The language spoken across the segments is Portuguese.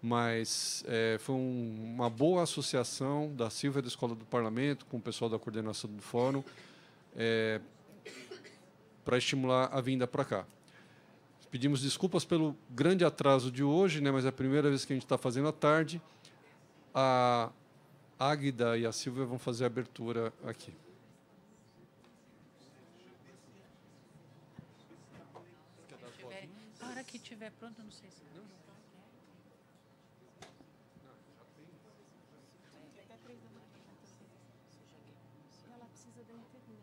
Mas foi uma boa associação da Silvia da Escola do Parlamento com o pessoal da coordenação do Fórum para estimular a vinda para cá. Pedimos desculpas pelo grande atraso de hoje, né, mas é a primeira vez que a gente está fazendo à tarde. A Águida e a Silvia vão fazer a abertura aqui. A hora que estiver pronto, não sei se... Ela precisa da internet.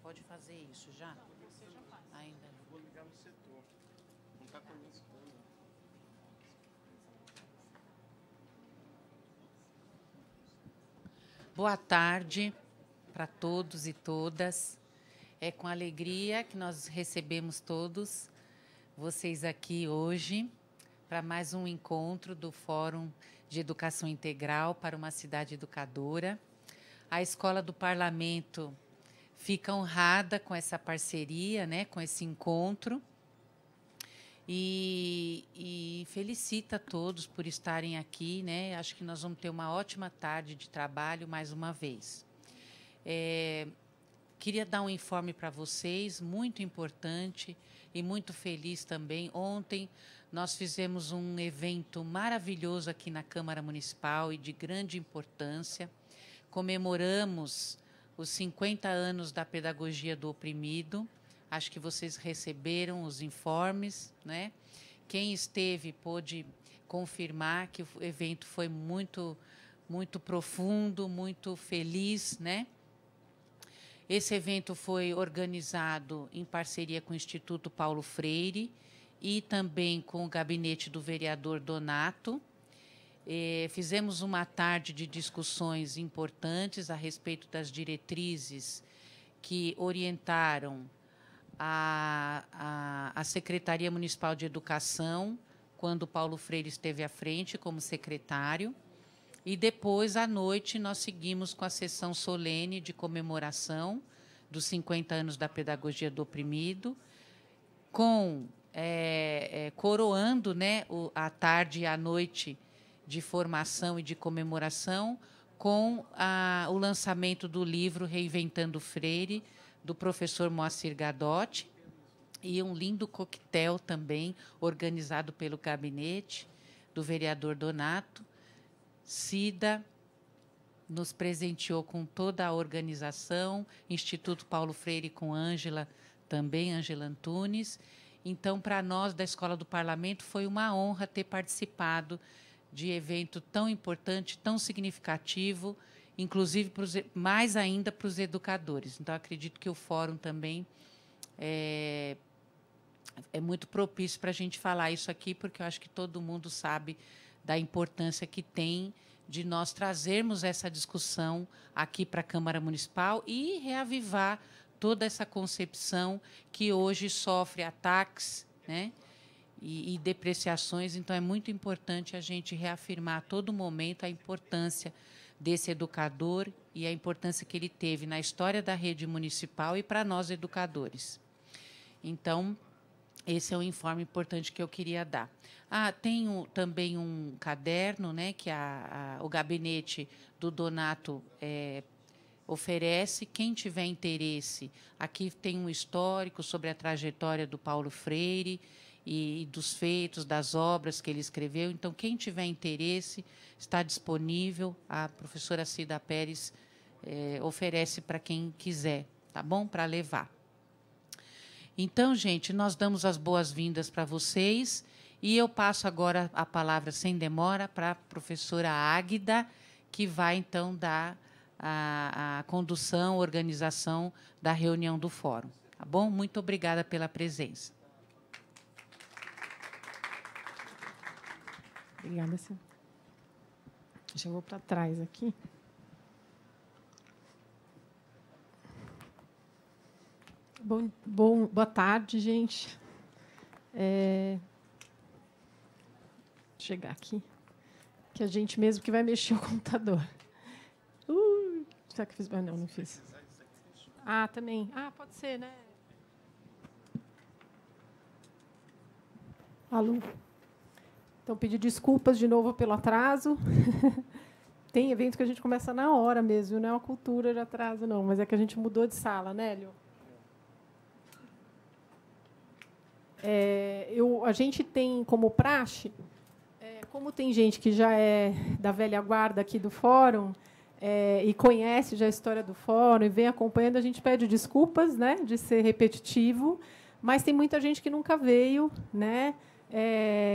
Pode fazer isso já? Ainda não. Vou ligar no setor. Não está conectando. Boa tarde para todos e todas. É com alegria que nós recebemos todos vocês aqui hoje para mais um encontro do Fórum de Educação Integral para uma Cidade Educadora. A Escola do Parlamento fica honrada com essa parceria, né, com esse encontro, e felicita todos por estarem aqui, né? Acho que nós vamos ter uma ótima tarde de trabalho mais uma vez. Queria dar um informe para vocês, muito importante e muito feliz também. Ontem nós fizemos um evento maravilhoso aqui na Câmara Municipal e de grande importância. Comemoramos os 50 anos da pedagogia do oprimido. Acho que vocês receberam os informes, né? Quem esteve pôde confirmar que o evento foi muito profundo, muito feliz, né? Esse evento foi organizado em parceria com o Instituto Paulo Freire e também com o gabinete do vereador Donato. Fizemos uma tarde de discussões importantes a respeito das diretrizes que orientaram a Secretaria Municipal de Educação, quando Paulo Freire esteve à frente como secretário. E depois, à noite, nós seguimos com a sessão solene de comemoração dos 50 anos da pedagogia do oprimido, coroando, né, a tarde e a noite de formação e de comemoração com o lançamento do livro Reinventando Freire, do professor Moacir Gadotti, e um lindo coquetel também organizado pelo gabinete do vereador Donato. Cida nos presenteou com toda a organização, Instituto Paulo Freire com Ângela, também Ângela Antunes. Então, para nós da Escola do Parlamento, foi uma honra ter participado de evento tão importante, tão significativo, inclusive mais ainda para os educadores. Então, acredito que o fórum também é muito propício para a gente falar isso aqui, porque eu acho que todo mundo sabe da importância que tem de nós trazermos essa discussão aqui para a Câmara Municipal e reavivar toda essa concepção que hoje sofre ataques, né, e depreciações. Então, é muito importante a gente reafirmar a todo momento a importância desse educador e a importância que ele teve na história da rede municipal e para nós, educadores. Então, esse é um informe importante que eu queria dar. Tem também um caderno, né, que o gabinete do Donato oferece. Quem tiver interesse, aqui tem um histórico sobre a trajetória do Paulo Freire e dos feitos, das obras que ele escreveu. Então, quem tiver interesse, está disponível. A professora Cida Pérez oferece para quem quiser, tá bom? Para levar. Então, gente, nós damos as boas-vindas para vocês e eu passo agora a palavra, sem demora, para a professora Águida, que vai, então, dar a condução, organização da reunião do fórum. Tá bom? Muito obrigada pela presença. Obrigada, senhora. Já vou para trás aqui. Boa tarde, gente. Chegar aqui, que a gente mesmo que vai mexer o computador. Será que fiz? Não fiz. Também. Pode ser, né? Alô. Então, pedir desculpas de novo pelo atraso. Tem evento que a gente começa na hora mesmo, não é uma cultura de atraso, não, mas é que a gente mudou de sala, né, Hélio? A gente tem como praxe, como tem gente que já é da velha guarda aqui do fórum e conhece já a história do fórum e vem acompanhando, a gente pede desculpas, né, de ser repetitivo, mas tem muita gente que nunca veio, né,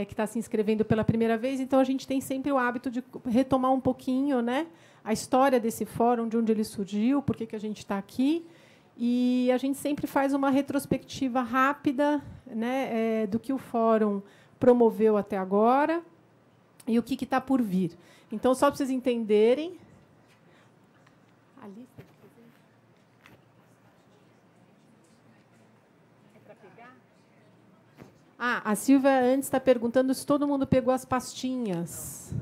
que está se inscrevendo pela primeira vez, então a gente tem sempre o hábito de retomar um pouquinho, né, a história desse fórum, de onde ele surgiu, por que a gente está aqui, e a gente sempre faz uma retrospectiva rápida, né, do que o fórum promoveu até agora e o que está por vir. Então, só para vocês entenderem... A lista de presentes? É para pegar? A Silvia antes está perguntando se todo mundo pegou as pastinhas.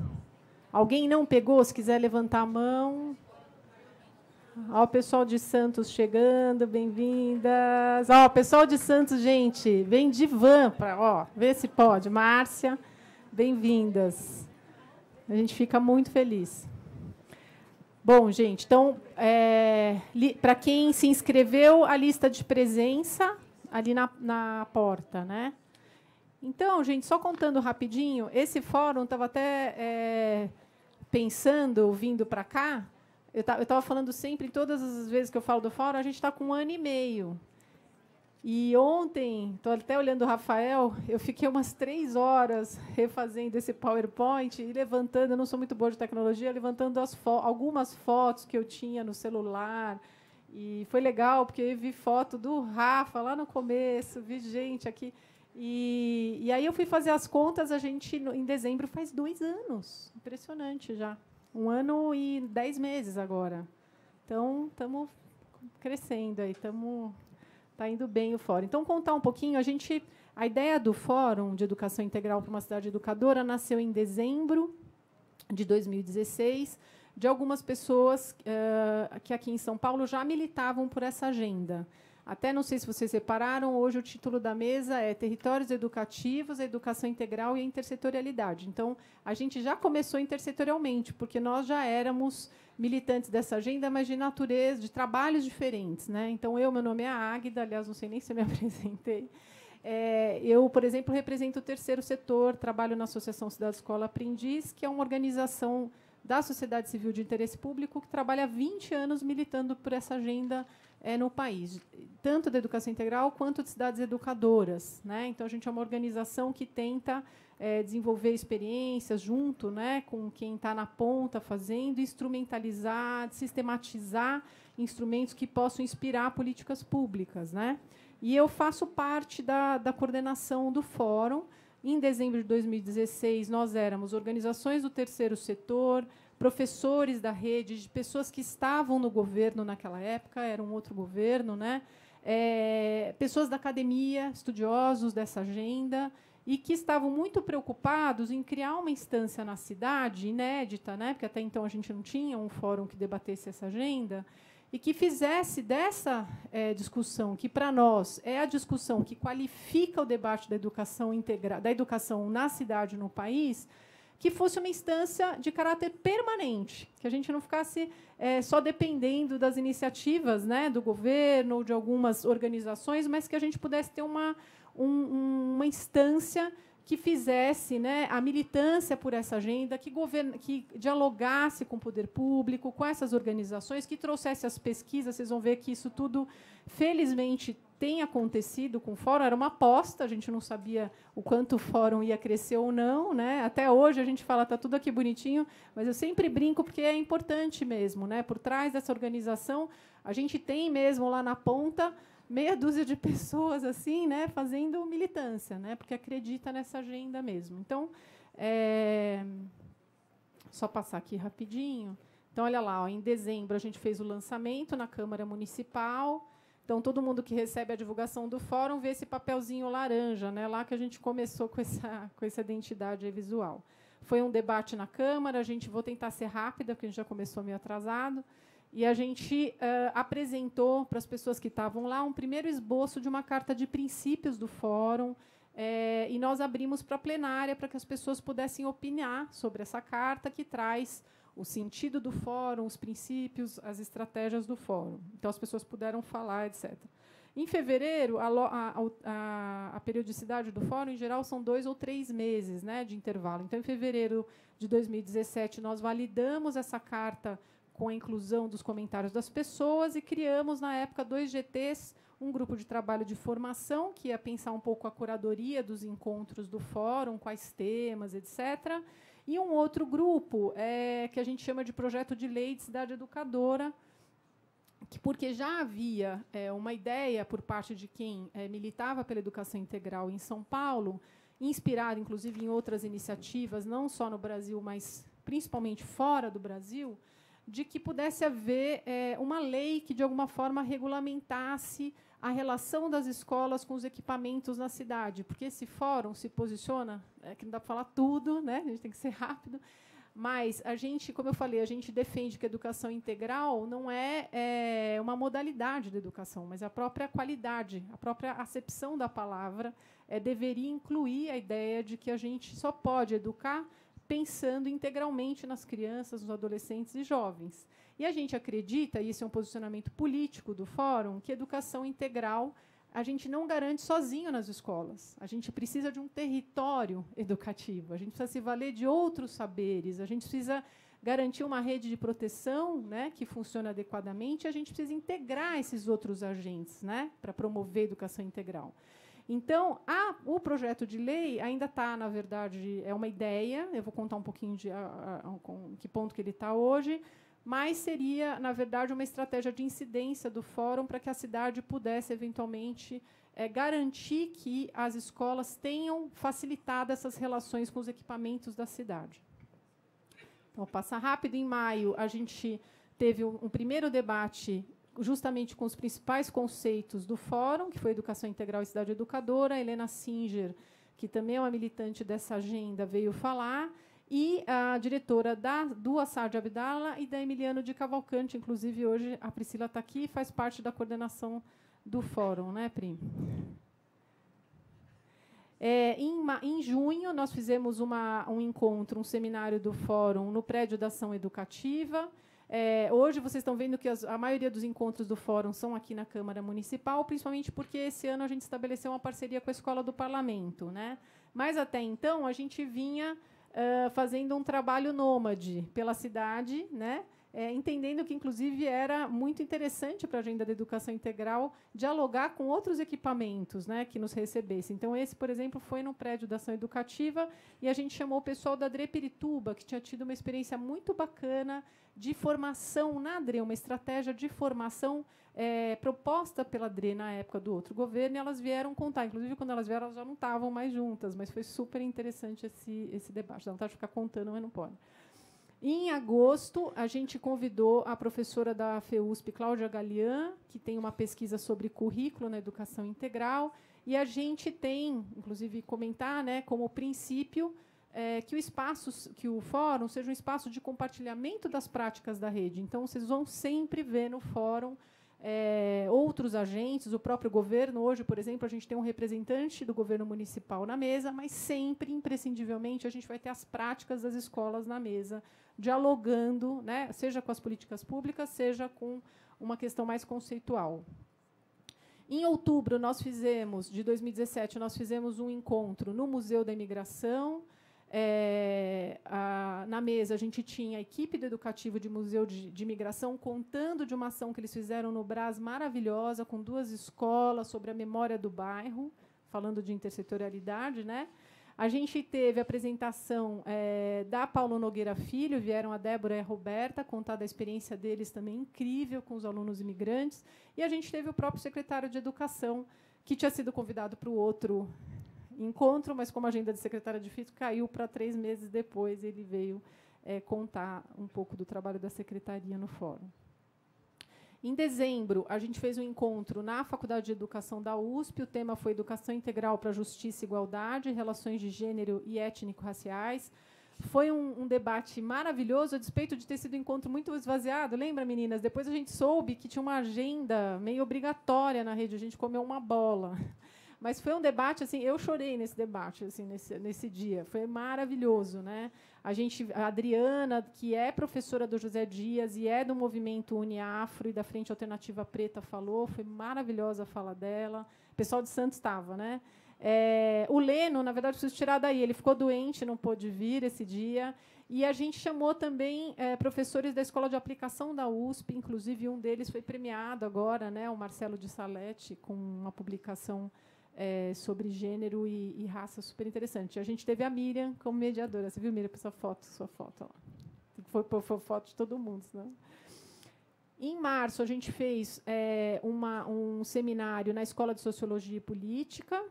Alguém não pegou? Se quiser levantar a mão. Ó, o pessoal de Santos chegando, bem-vindas. Ó, o pessoal de Santos, gente, vem de van para, ver se pode. Márcia, bem-vindas. A gente fica muito feliz. Bom, gente, então, para quem se inscreveu, a lista de presença ali na porta, né? Então, gente, só contando rapidinho, esse fórum estava até pensando, vindo para cá, eu estava falando sempre, todas as vezes que eu falo do fórum, a gente está com 1 ano e meio. E ontem, estou até olhando o Rafael, eu fiquei umas 3 horas refazendo esse PowerPoint e levantando, eu não sou muito boa de tecnologia, levantando algumas fotos que eu tinha no celular. E foi legal, porque eu vi foto do Rafa lá no começo, vi gente aqui. E aí eu fui fazer as contas, a gente, em dezembro, faz 2 anos. Impressionante já. 1 ano e 10 meses agora. Então, estamos crescendo aí, está indo bem o fórum. Então, contar um pouquinho, a ideia do Fórum de Educação Integral para uma Cidade Educadora nasceu em dezembro de 2016, de algumas pessoas que aqui em São Paulo já militavam por essa agenda. Até não sei se vocês repararam, hoje o título da mesa é Territórios Educativos, a Educação Integral e a Intersetorialidade. Então, a gente já começou intersetorialmente, porque nós já éramos militantes dessa agenda, mas de natureza, de trabalhos diferentes, né? Então, meu nome é Águida, aliás, não sei nem se eu me apresentei. Eu, por exemplo, represento o terceiro setor, trabalho na Associação Cidade Escola Aprendiz, que é uma organização da sociedade civil de interesse público que trabalha há 20 anos militando por essa agenda no país, tanto da educação integral quanto de cidades educadoras, né? Então, a gente é uma organização que tenta desenvolver experiências junto, né, com quem está na ponta fazendo, instrumentalizar, sistematizar instrumentos que possam inspirar políticas públicas, né? E eu faço parte da coordenação do fórum. Em dezembro de 2016, nós éramos organizações do terceiro setor, professores da rede, de pessoas que estavam no governo naquela época, era um outro governo, né? Pessoas da academia, estudiosos dessa agenda, e que estavam muito preocupados em criar uma instância na cidade, inédita, né? Porque até então a gente não tinha um fórum que debatesse essa agenda, e que fizesse dessa discussão, que para nós é a discussão que qualifica o debate da educação integral, da educação na cidade, no país, que fosse uma instância de caráter permanente, que a gente não ficasse só dependendo das iniciativas, né, do governo ou de algumas organizações, mas que a gente pudesse ter uma instância que fizesse, né, a militância por essa agenda, que dialogasse com o poder público, com essas organizações, que trouxesse as pesquisas. Vocês vão ver que isso tudo, felizmente, tem acontecido com o fórum. Era uma aposta, a gente não sabia o quanto o fórum ia crescer ou não, né? Até hoje a gente fala, está tudo aqui bonitinho, mas eu sempre brinco porque é importante mesmo, né? Por trás dessa organização, a gente tem mesmo lá na ponta meia dúzia de pessoas assim, né, fazendo militância, né, porque acredita nessa agenda mesmo. Então, só passar aqui rapidinho. Então, olha lá, em dezembro a gente fez o lançamento na Câmara Municipal, Então, todo mundo que recebe a divulgação do fórum vê esse papelzinho laranja, né? Lá que a gente começou com essa identidade visual. Foi um debate na Câmara, vou tentar ser rápida, porque a gente já começou meio atrasado, e a gente apresentou para as pessoas que estavam lá um primeiro esboço de uma carta de princípios do fórum, e nós abrimos para a plenária para que as pessoas pudessem opinar sobre essa carta que traz o sentido do fórum, os princípios, as estratégias do fórum. Então, as pessoas puderam falar, etc. Em fevereiro, a periodicidade do fórum, em geral, são 2 ou 3 meses, né, de intervalo. Então, em fevereiro de 2017, nós validamos essa carta com a inclusão dos comentários das pessoas e criamos, na época, 2 GTs, um grupo de trabalho de formação, que ia pensar um pouco a curadoria dos encontros do fórum, quais temas, etc., e um outro grupo que a gente chama de projeto de lei de cidade educadora, porque já havia uma ideia por parte de quem militava pela educação integral em São Paulo, inspirado, inclusive, em outras iniciativas, não só no Brasil, mas principalmente fora do Brasil, de que pudesse haver uma lei que, de alguma forma, regulamentasse a relação das escolas com os equipamentos na cidade, porque esse fórum se posiciona, que não dá para falar tudo, né? A gente tem que ser rápido, mas a gente, como eu falei, a gente defende que a educação integral não é uma modalidade da educação, mas a própria qualidade, a própria acepção da palavra deveria incluir a ideia de que a gente só pode educar pensando integralmente nas crianças, nos adolescentes e jovens. E a gente acredita, e esse é um posicionamento político do Fórum, que educação integral a gente não garante sozinho nas escolas. A gente precisa de um território educativo, a gente precisa se valer de outros saberes, a gente precisa garantir uma rede de proteção, né, que funcione adequadamente, e a gente precisa integrar esses outros agentes, né, para promover a educação integral. Então, o projeto de lei ainda está, na verdade, é uma ideia, eu vou contar um pouquinho de que ponto que ele está hoje, mas seria, na verdade, uma estratégia de incidência do fórum para que a cidade pudesse, eventualmente, garantir que as escolas tenham facilitado essas relações com os equipamentos da cidade. Então, vou passar rápido. Em maio, a gente teve um primeiro debate justamente com os principais conceitos do fórum, que foi Educação Integral e Cidade Educadora. A Helena Singer, que também é uma militante dessa agenda, veio falar, e a diretora do Assad Abdala e da Emiliano de Cavalcante. Inclusive, hoje, a Priscila está aqui e faz parte da coordenação do fórum, né, Pri? Em junho, nós fizemos um encontro, um seminário do fórum no prédio da Ação Educativa. Hoje, vocês estão vendo que a maioria dos encontros do fórum são aqui na Câmara Municipal, principalmente porque esse ano a gente estabeleceu uma parceria com a Escola do Parlamento, né? Mas, até então, a gente vinha fazendo um trabalho nômade pela cidade, né? Entendendo que, inclusive, era muito interessante para a agenda da educação integral dialogar com outros equipamentos, né, que nos recebessem. Então, esse, por exemplo, foi no prédio da Ação Educativa, e a gente chamou o pessoal da DRE Pirituba, que tinha tido uma experiência muito bacana de formação na DRE, uma estratégia de formação proposta pela DRE na época do outro governo, e elas vieram contar. Inclusive, quando elas vieram, elas já não estavam mais juntas, mas foi super interessante esse debate. Dá vontade de ficar contando, mas não pode. Em agosto, a gente convidou a professora da FEUSP, Cláudia Galian, que tem uma pesquisa sobre currículo na educação integral, e a gente tem, inclusive, comentar, né, como princípio que o fórum seja um espaço de compartilhamento das práticas da rede. Então, vocês vão sempre ver no fórum outros agentes, o próprio governo. Hoje, por exemplo, a gente tem um representante do governo municipal na mesa, mas sempre, imprescindivelmente, a gente vai ter as práticas das escolas na mesa, dialogando, né, seja com as políticas públicas, seja com uma questão mais conceitual. Em outubro de 2017, nós fizemos um encontro no Museu da Imigração. Na mesa, a gente tinha a equipe do Educativo de Museu de Imigração contando de uma ação que eles fizeram no Brás, maravilhosa, com 2 escolas, sobre a memória do bairro, falando de intersetorialidade, né? A gente teve a apresentação da Paulo Nogueira Filho, vieram a Débora e a Roberta contar da experiência deles também incrível com os alunos imigrantes, e a gente teve o próprio secretário de Educação, que tinha sido convidado para o outro encontro, mas como a agenda de secretária difícil, caiu para 3 meses depois, ele veio contar um pouco do trabalho da secretaria no fórum. Em dezembro, a gente fez um encontro na Faculdade de Educação da USP. O tema foi Educação Integral para Justiça e Igualdade, Relações de Gênero e Étnico-Raciais. Foi um debate maravilhoso, a despeito de ter sido um encontro muito esvaziado. Lembra, meninas? Depois a gente soube que tinha uma agenda meio obrigatória na rede. A gente comeu uma bola. Mas foi um debate, assim, eu chorei nesse debate, assim, nesse dia. Foi maravilhoso, né? A Adriana, que é professora do José Dias e é do movimento Uniafro e da Frente Alternativa Preta, falou. Foi maravilhosa a fala dela. O pessoal de Santos estava, né? O Leno, na verdade, preciso tirar daí. Ele ficou doente, não pôde vir esse dia. E a gente chamou também professores da Escola de Aplicação da USP, inclusive um deles foi premiado agora, né? O Marcelo de Salete, com uma publicação sobre gênero e raça super interessante. A gente teve a Miriam como mediadora. Você viu, Miriam, essa foto, sua foto? Ó. Foi foto de todo mundo. Senão... Em março, a gente fez um seminário na Escola de Sociologia e Política,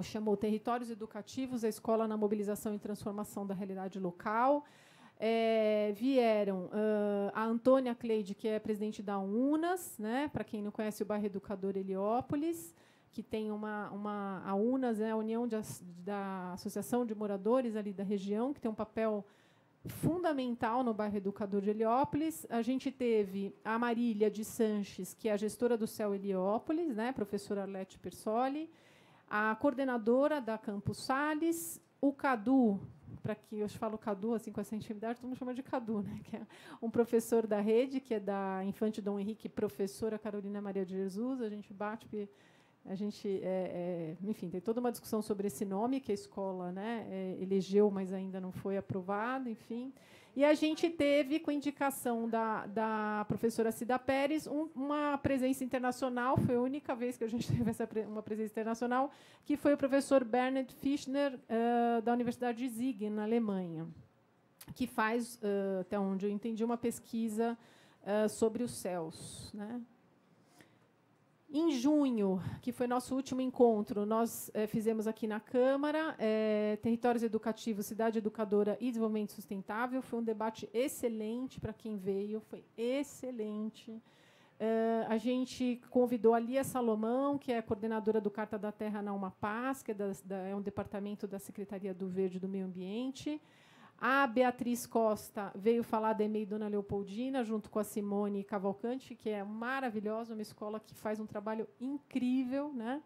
chamou Territórios Educativos, a Escola na Mobilização e Transformação da Realidade Local. Vieram a Antônia Cleide, que é presidente da UNAS, né? Para quem não conhece, o bairro Educador Heliópolis, que tem a UNAS, né, a União da Associação de Moradores ali da região, que tem um papel fundamental no bairro Educador de Heliópolis. A gente teve a Marília de Sanches, que é a gestora do CEL Heliópolis, né, professora Arlete Persoli, a coordenadora da Campus Sales, o Cadu, para que eu falo Cadu assim com essa intimidade, todo mundo chama de Cadu, né, que é um professor da rede, que é da Infante Dom Henrique, professora Carolina Maria de Jesus. A gente bate porque a gente, enfim, tem toda uma discussão sobre esse nome que a escola, né, elegeu, mas ainda não foi aprovado, enfim. E a gente teve, com indicação da professora Cida Pérez, uma presença internacional. Foi a única vez que a gente teve uma presença internacional, que foi o professor Bernhard Fischner, da Universidade de Siegen, na Alemanha, que faz, até onde eu entendi, uma pesquisa sobre os céus, né? Em junho, que foi nosso último encontro, nós fizemos aqui na Câmara Territórios Educativos, Cidade Educadora e Desenvolvimento Sustentável. Foi um debate excelente para quem veio, foi excelente. A gente convidou a Lia Salomão, que é a coordenadora do Carta da Terra na UMAPAS, que é um departamento da Secretaria do Verde e do Meio Ambiente. A Beatriz Costa veio falar da EMEI Dona Leopoldina, junto com a Simone Cavalcante, que é maravilhosa, uma escola que faz um trabalho incrível, né?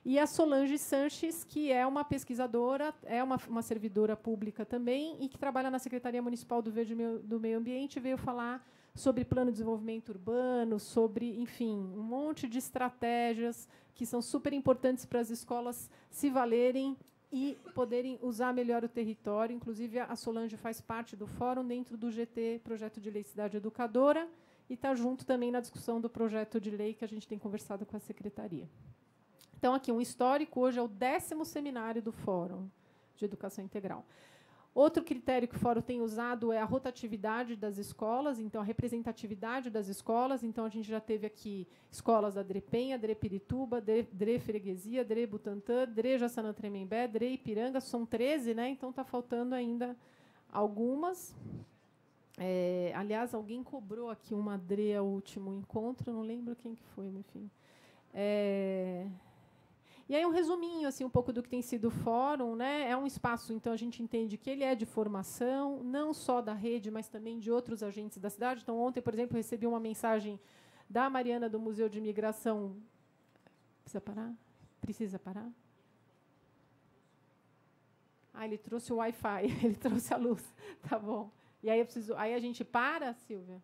E a Solange Sanches, que é uma pesquisadora, é uma servidora pública também, e que trabalha na Secretaria Municipal do Verde e do Meio Ambiente, veio falar sobre plano de desenvolvimento urbano, sobre, enfim, um monte de estratégias que são super importantes para as escolas se valerem e poderem usar melhor o território. Inclusive, a Solange faz parte do fórum dentro do GT, Projeto de Lei Cidade Educadora, e está junto também na discussão do projeto de lei que a gente tem conversado com a Secretaria. Então, aqui, um histórico. Hoje é o 10º seminário do Fórum de Educação Integral. Outro critério que o Fórum tem usado é a rotatividade das escolas, então, a representatividade das escolas. Então, a gente já teve aqui escolas da DRE Penha, DRE Pirituba, DRE Freguesia, DRE Butantã, DRE Jaçanã Tremembé, DRE Ipiranga. São 13, né? Então, está faltando ainda algumas. Aliás, alguém cobrou aqui uma DRE ao último encontro, não lembro quem que foi, enfim. E aí um resuminho assim um pouco do que tem sido o fórum, né? É um espaço, então a gente entende que ele é de formação, não só da rede, mas também de outros agentes da cidade. Então ontem, por exemplo, eu recebi uma mensagem da Mariana do Museu de Imigração. Precisa parar? Precisa parar? Ele trouxe o Wi-Fi, ele trouxe a luz. Tá bom. E aí aí a gente para, Silvia?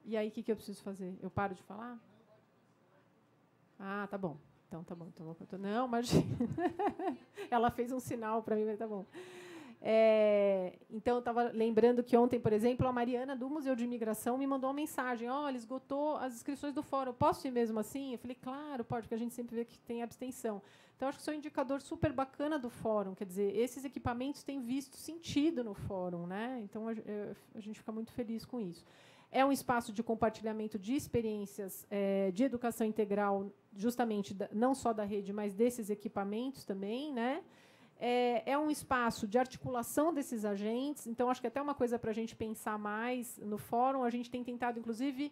E aí o que eu preciso fazer? Eu paro de falar? Tá bom. Então, tá bom. Não, imagina. Ela fez um sinal para mim, mas tá bom. Então, eu estava lembrando que ontem, por exemplo, a Mariana, do Museu de Imigração, me mandou uma mensagem. Olha, esgotou as inscrições do fórum. Posso ir mesmo assim? Eu falei, claro, pode, porque a gente sempre vê que tem abstenção. Então, acho que isso é um indicador super bacana do fórum. Quer dizer, esses equipamentos têm visto sentido no fórum, né? Então, a gente fica muito feliz com isso. É um espaço de compartilhamento de experiências de educação integral, justamente não só da rede, mas desses equipamentos também, né? É um espaço de articulação desses agentes, então acho que até uma coisa para a gente pensar mais no fórum. A gente tem tentado, inclusive,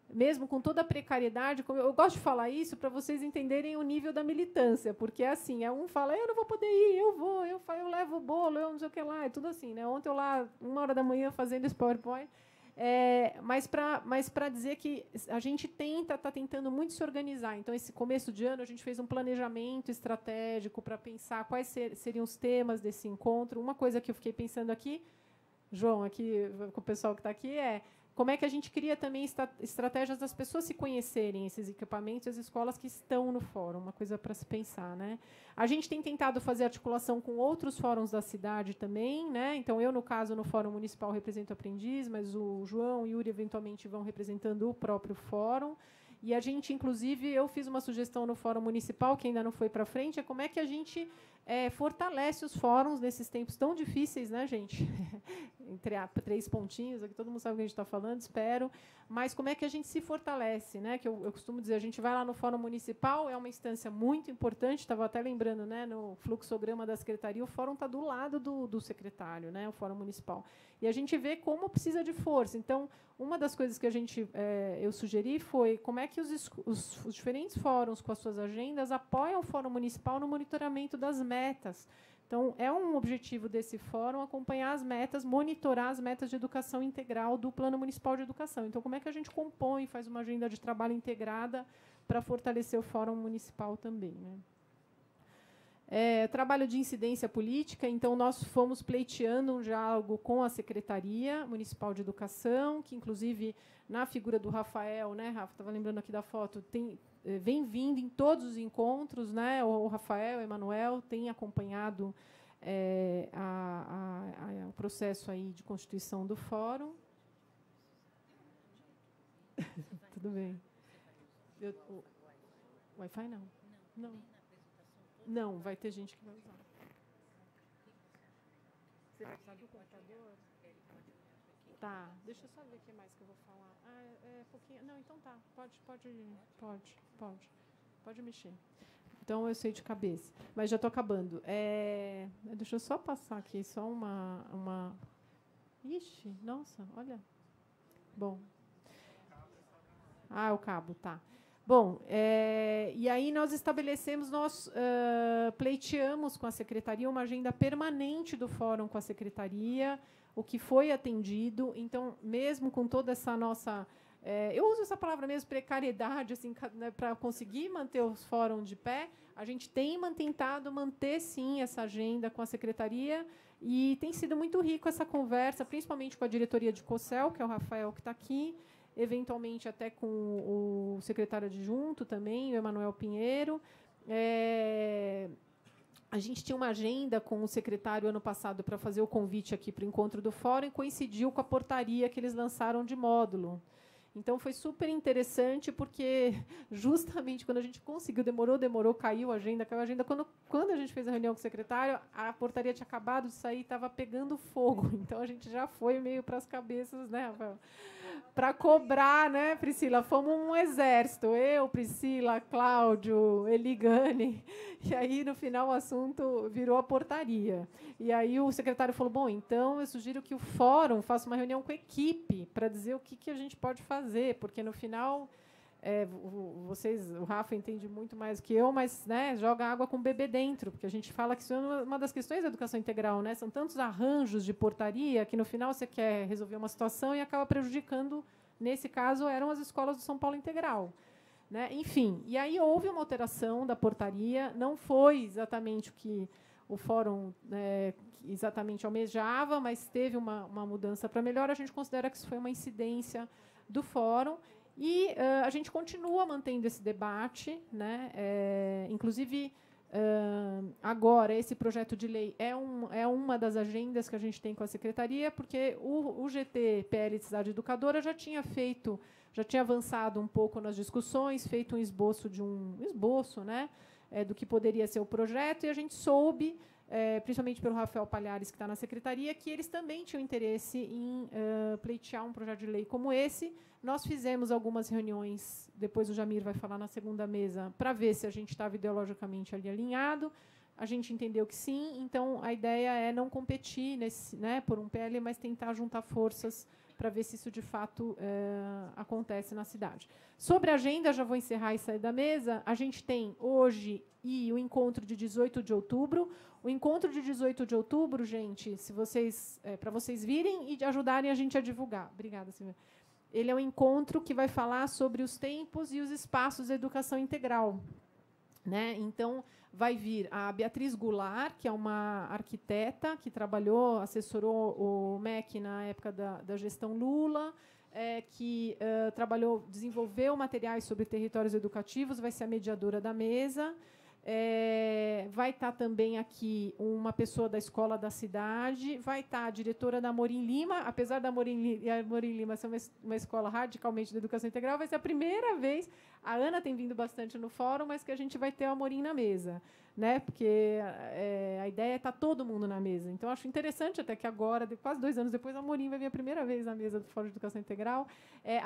mesmo com toda a precariedade, eu gosto de falar isso para vocês entenderem o nível da militância, porque assim, um fala, eu não vou poder ir, eu levo o bolo, eu não sei o que lá, é tudo assim, né? Ontem eu lá, 1h da manhã, fazendo esse PowerPoint. Mas para dizer que a gente está tentando muito se organizar. Então, esse começo de ano, a gente fez um planejamento estratégico para pensar quais seriam os temas desse encontro. Uma coisa que eu fiquei pensando aqui, João, aqui com o pessoal que está aqui, como é que a gente cria também estratégias das pessoas se conhecerem, esses equipamentos, as escolas que estão no fórum, uma coisa para se pensar, né? A gente tem tentado fazer articulação com outros fóruns da cidade também, né? Então, eu, no caso, no Fórum Municipal, represento o Aprendiz, mas o João e o Yuri, eventualmente, vão representando o próprio fórum. E a gente, inclusive, eu fiz uma sugestão no Fórum Municipal, que ainda não foi para frente, como é que a gente fortalece os fóruns nesses tempos tão difíceis, né, gente? Entre 3 pontinhos, aqui todo mundo sabe o que a gente está falando, espero. Mas como é que a gente se fortalece, né? Que eu costumo dizer, a gente vai lá no Fórum Municipal, é uma instância muito importante, estava até lembrando, né, no fluxograma da secretaria, o fórum está do lado do secretário, né, o Fórum Municipal. E a gente vê como precisa de força. Então, uma das coisas que eu sugeri foi como é que os diferentes fóruns, com as suas agendas, apoiam o Fórum Municipal no monitoramento das metas. Então, é um objetivo desse fórum acompanhar as metas, monitorar as metas de educação integral do Plano Municipal de Educação. Então, como é que a gente compõe, faz uma agenda de trabalho integrada para fortalecer o Fórum Municipal também, né? Trabalho de incidência política. Então, nós fomos pleiteando um diálogo com a Secretaria Municipal de Educação, que, inclusive, na figura do Rafael, né, Rafa, estava lembrando aqui da foto, vem vindo em todos os encontros, né? O Rafael, o Emanuel, tem acompanhado o processo aí de constituição do fórum. Tudo bem. O Wi-Fi não. Não. Não, vai ter gente que vai usar. Você vai precisar do computador? Tá, deixa eu só ver o que mais que eu vou falar. Pouquinho. Não, então tá. Pode mexer. Então eu sei de cabeça, mas já estou acabando. Deixa eu só passar aqui, só uma. Ixi, nossa, olha. Bom. O cabo, tá. Bom, e aí nós pleiteamos com a Secretaria uma agenda permanente do Fórum com a Secretaria, o que foi atendido. Então, mesmo com toda essa nossa... eu uso essa palavra mesmo, precariedade, assim, né, para conseguir manter os fóruns de pé, a gente tem tentado manter, sim, essa agenda com a Secretaria, e tem sido muito rico essa conversa, principalmente com a diretoria de COCEL, que é o Rafael que está aqui, eventualmente até com o secretário adjunto também, o Emanuel Pinheiro. A gente tinha uma agenda com o secretário ano passado para fazer o convite aqui para o encontro do fórum e coincidiu com a portaria que eles lançaram de módulo. Então, foi super interessante, porque justamente quando a gente conseguiu, demorou, caiu a agenda. Quando a gente fez a reunião com o secretário, a portaria tinha acabado de sair e estava pegando fogo. Então, a gente já foi meio para as cabeças, né, Rafael? Para cobrar, né, Priscila? Fomos um exército. Eu, Priscila, Cláudio, Eligane. E aí, no final, o assunto virou a portaria. E aí o secretário falou, bom, então eu sugiro que o fórum faça uma reunião com a equipe para dizer o que a gente pode fazer, porque, no final, o Rafa entende muito mais que eu, mas, né, joga água com o bebê dentro, porque a gente fala que isso é uma das questões da educação integral, né? São tantos arranjos de portaria que, no final, você quer resolver uma situação e acaba prejudicando, nesse caso, eram as escolas do São Paulo Integral. Né? Enfim, e aí houve uma alteração da portaria, não foi exatamente o que o fórum exatamente almejava, mas teve uma mudança para melhor. A gente considera que isso foi uma incidência do fórum e a gente continua mantendo esse debate, né? Inclusive, agora, esse projeto de lei é uma das agendas que a gente tem com a Secretaria, porque o GT PL de Cidade Educadora já tinha avançado um pouco nas discussões, feito um esboço, né, do que poderia ser o projeto, e a gente soube, principalmente pelo Rafael Palhares, que está na Secretaria, que eles também tinham interesse em pleitear um projeto de lei como esse. Nós fizemos algumas reuniões, depois o Jamir vai falar na segunda mesa, para ver se a gente estava ideologicamente ali alinhado. A gente entendeu que sim, então a ideia é não competir nesse, né, por um PL, mas tentar juntar forças para ver se isso de fato acontece na cidade. Sobre a agenda, já vou encerrar e sair da mesa. A gente tem hoje o encontro de 18 de outubro. O encontro de 18 de outubro, gente, se vocês, para vocês virem e ajudarem a gente a divulgar. Obrigada, Silvia. Ele é um encontro que vai falar sobre os tempos e os espaços da educação integral. Né? Então, vai vir a Beatriz Goulart, que é uma arquiteta que trabalhou, assessorou o MEC na época da gestão Lula, que trabalhou, desenvolveu materiais sobre territórios educativos, vai ser a mediadora da mesa. Vai estar também aqui uma pessoa da escola da cidade, vai estar a diretora da Amorim Lima, apesar da Amorim Lima ser uma escola radicalmente de educação integral, vai ser a primeira vez, a Ana tem vindo bastante no fórum, mas que a gente vai ter o Amorim na mesa, né? Porque a ideia é estar todo mundo na mesa. Então, acho interessante até que agora, quase 2 anos depois, a Amorim vai vir a primeira vez na mesa do Fórum de Educação Integral.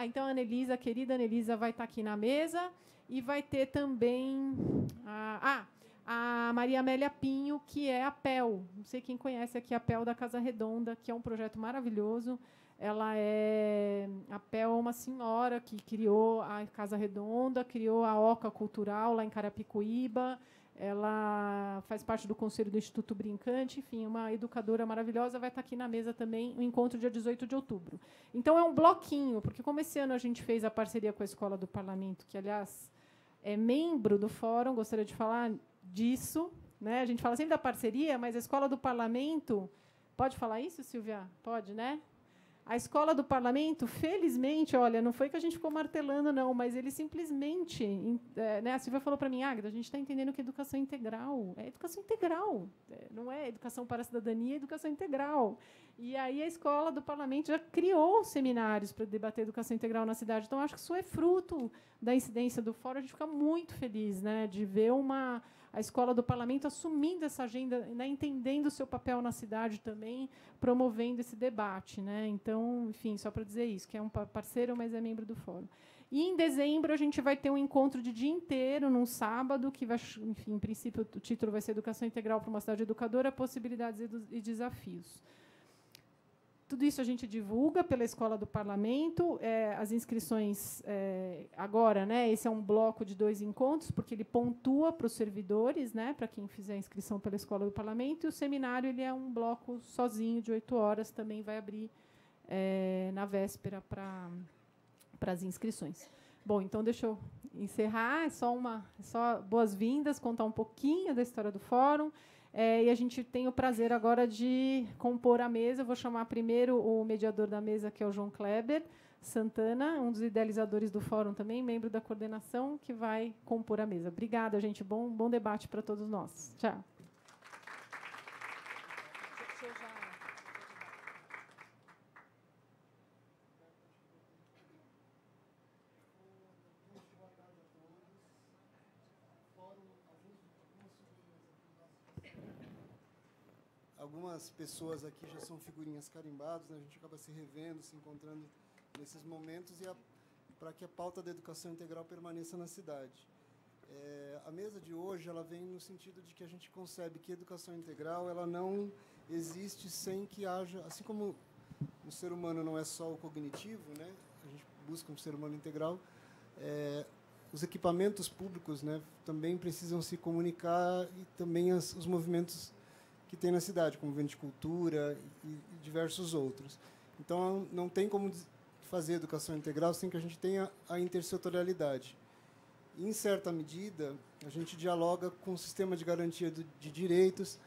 Então, a Anelisa, a querida Anelisa, vai estar aqui na mesa. E vai ter também a Maria Amélia Pinho, que é a PEL. Não sei quem conhece aqui a PEL da Casa Redonda, que é um projeto maravilhoso. A PEL é uma senhora que criou a Casa Redonda, criou a Oca Cultural lá em Carapicuíba. Ela faz parte do Conselho do Instituto Brincante, enfim, uma educadora maravilhosa, vai estar aqui na mesa também, o encontro dia 18 de outubro. Então, é um bloquinho, porque como esse ano a gente fez a parceria com a Escola do Parlamento, que, aliás, é membro do fórum, gostaria de falar disso. Né? A gente fala sempre da parceria, mas a Escola do Parlamento... Pode falar isso, Silvia? Pode, né? A Escola do Parlamento, felizmente, olha, não foi que a gente ficou martelando, não, mas ele simplesmente... né, a Silvia falou para mim, Águeda, a gente está entendendo que educação integral é educação integral, não é educação para a cidadania, é educação integral. E aí a Escola do Parlamento já criou seminários para debater educação integral na cidade. Então, acho que isso é fruto da incidência do fórum. A gente fica muito feliz, né, de ver a Escola do Parlamento assumindo essa agenda, né, entendendo o seu papel na cidade também, promovendo esse debate. Né? Então, enfim, só para dizer isso, que é um parceiro, mas é membro do fórum. E, em dezembro, a gente vai ter um encontro de dia inteiro, num sábado, que vai, enfim, em princípio, o título vai ser Educação Integral para uma Cidade Educadora, Possibilidades e Desafios. Tudo isso a gente divulga pela Escola do Parlamento. As inscrições agora, né, esse é um bloco de 2 encontros, porque ele pontua para os servidores, né, para quem fizer a inscrição pela Escola do Parlamento, e o seminário ele é um bloco sozinho, de 8 horas, também vai abrir na véspera para as inscrições. Bom, então deixa eu encerrar. Só boas-vindas, contar um pouquinho da história do fórum. E a gente tem o prazer agora de compor a mesa. Eu vou chamar primeiro o mediador da mesa, que é o João Kleber Santana, um dos idealizadores do fórum também, membro da coordenação, que vai compor a mesa. Obrigada, gente. Bom debate para todos nós. Tchau. Algumas pessoas aqui já são figurinhas carimbadas, né? A gente acaba se revendo, se encontrando nesses momentos para que a pauta da educação integral permaneça na cidade. A mesa de hoje ela vem no sentido de que a gente concebe que a educação integral ela não existe sem que haja, assim como o ser humano não é só o cognitivo, né? A gente busca um ser humano integral. Os equipamentos públicos, né, também precisam se comunicar e também os movimentos que tem na cidade, como o movimento de cultura e diversos outros. Então, não tem como fazer educação integral sem que a gente tenha a intersetorialidade. E, em certa medida, a gente dialoga com o sistema de garantia de direitos,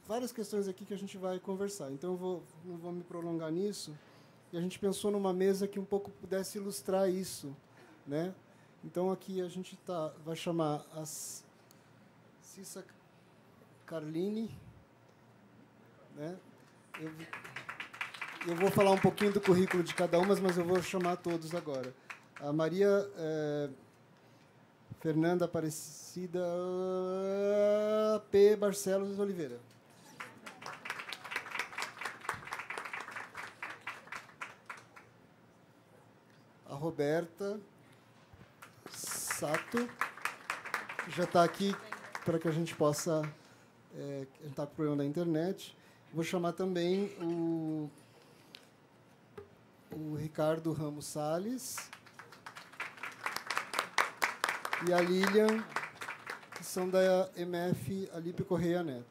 várias questões aqui que a gente vai conversar. Então, eu não vou me prolongar nisso. E a gente pensou numa mesa que um pouco pudesse ilustrar isso, né? Então, aqui a gente vai chamar as Cissa Carline, né? Eu vou falar um pouquinho do currículo de cada uma, mas eu vou chamar todos agora. A Maria Fernanda Aparecida P. Barcelos Oliveira. A Roberta Sato, que já está aqui para que a gente possa... a gente está com problema da internet. Vou chamar também o Ricardo Ramos Salles e a Lilian, que são da MF Alípio Correia Neto.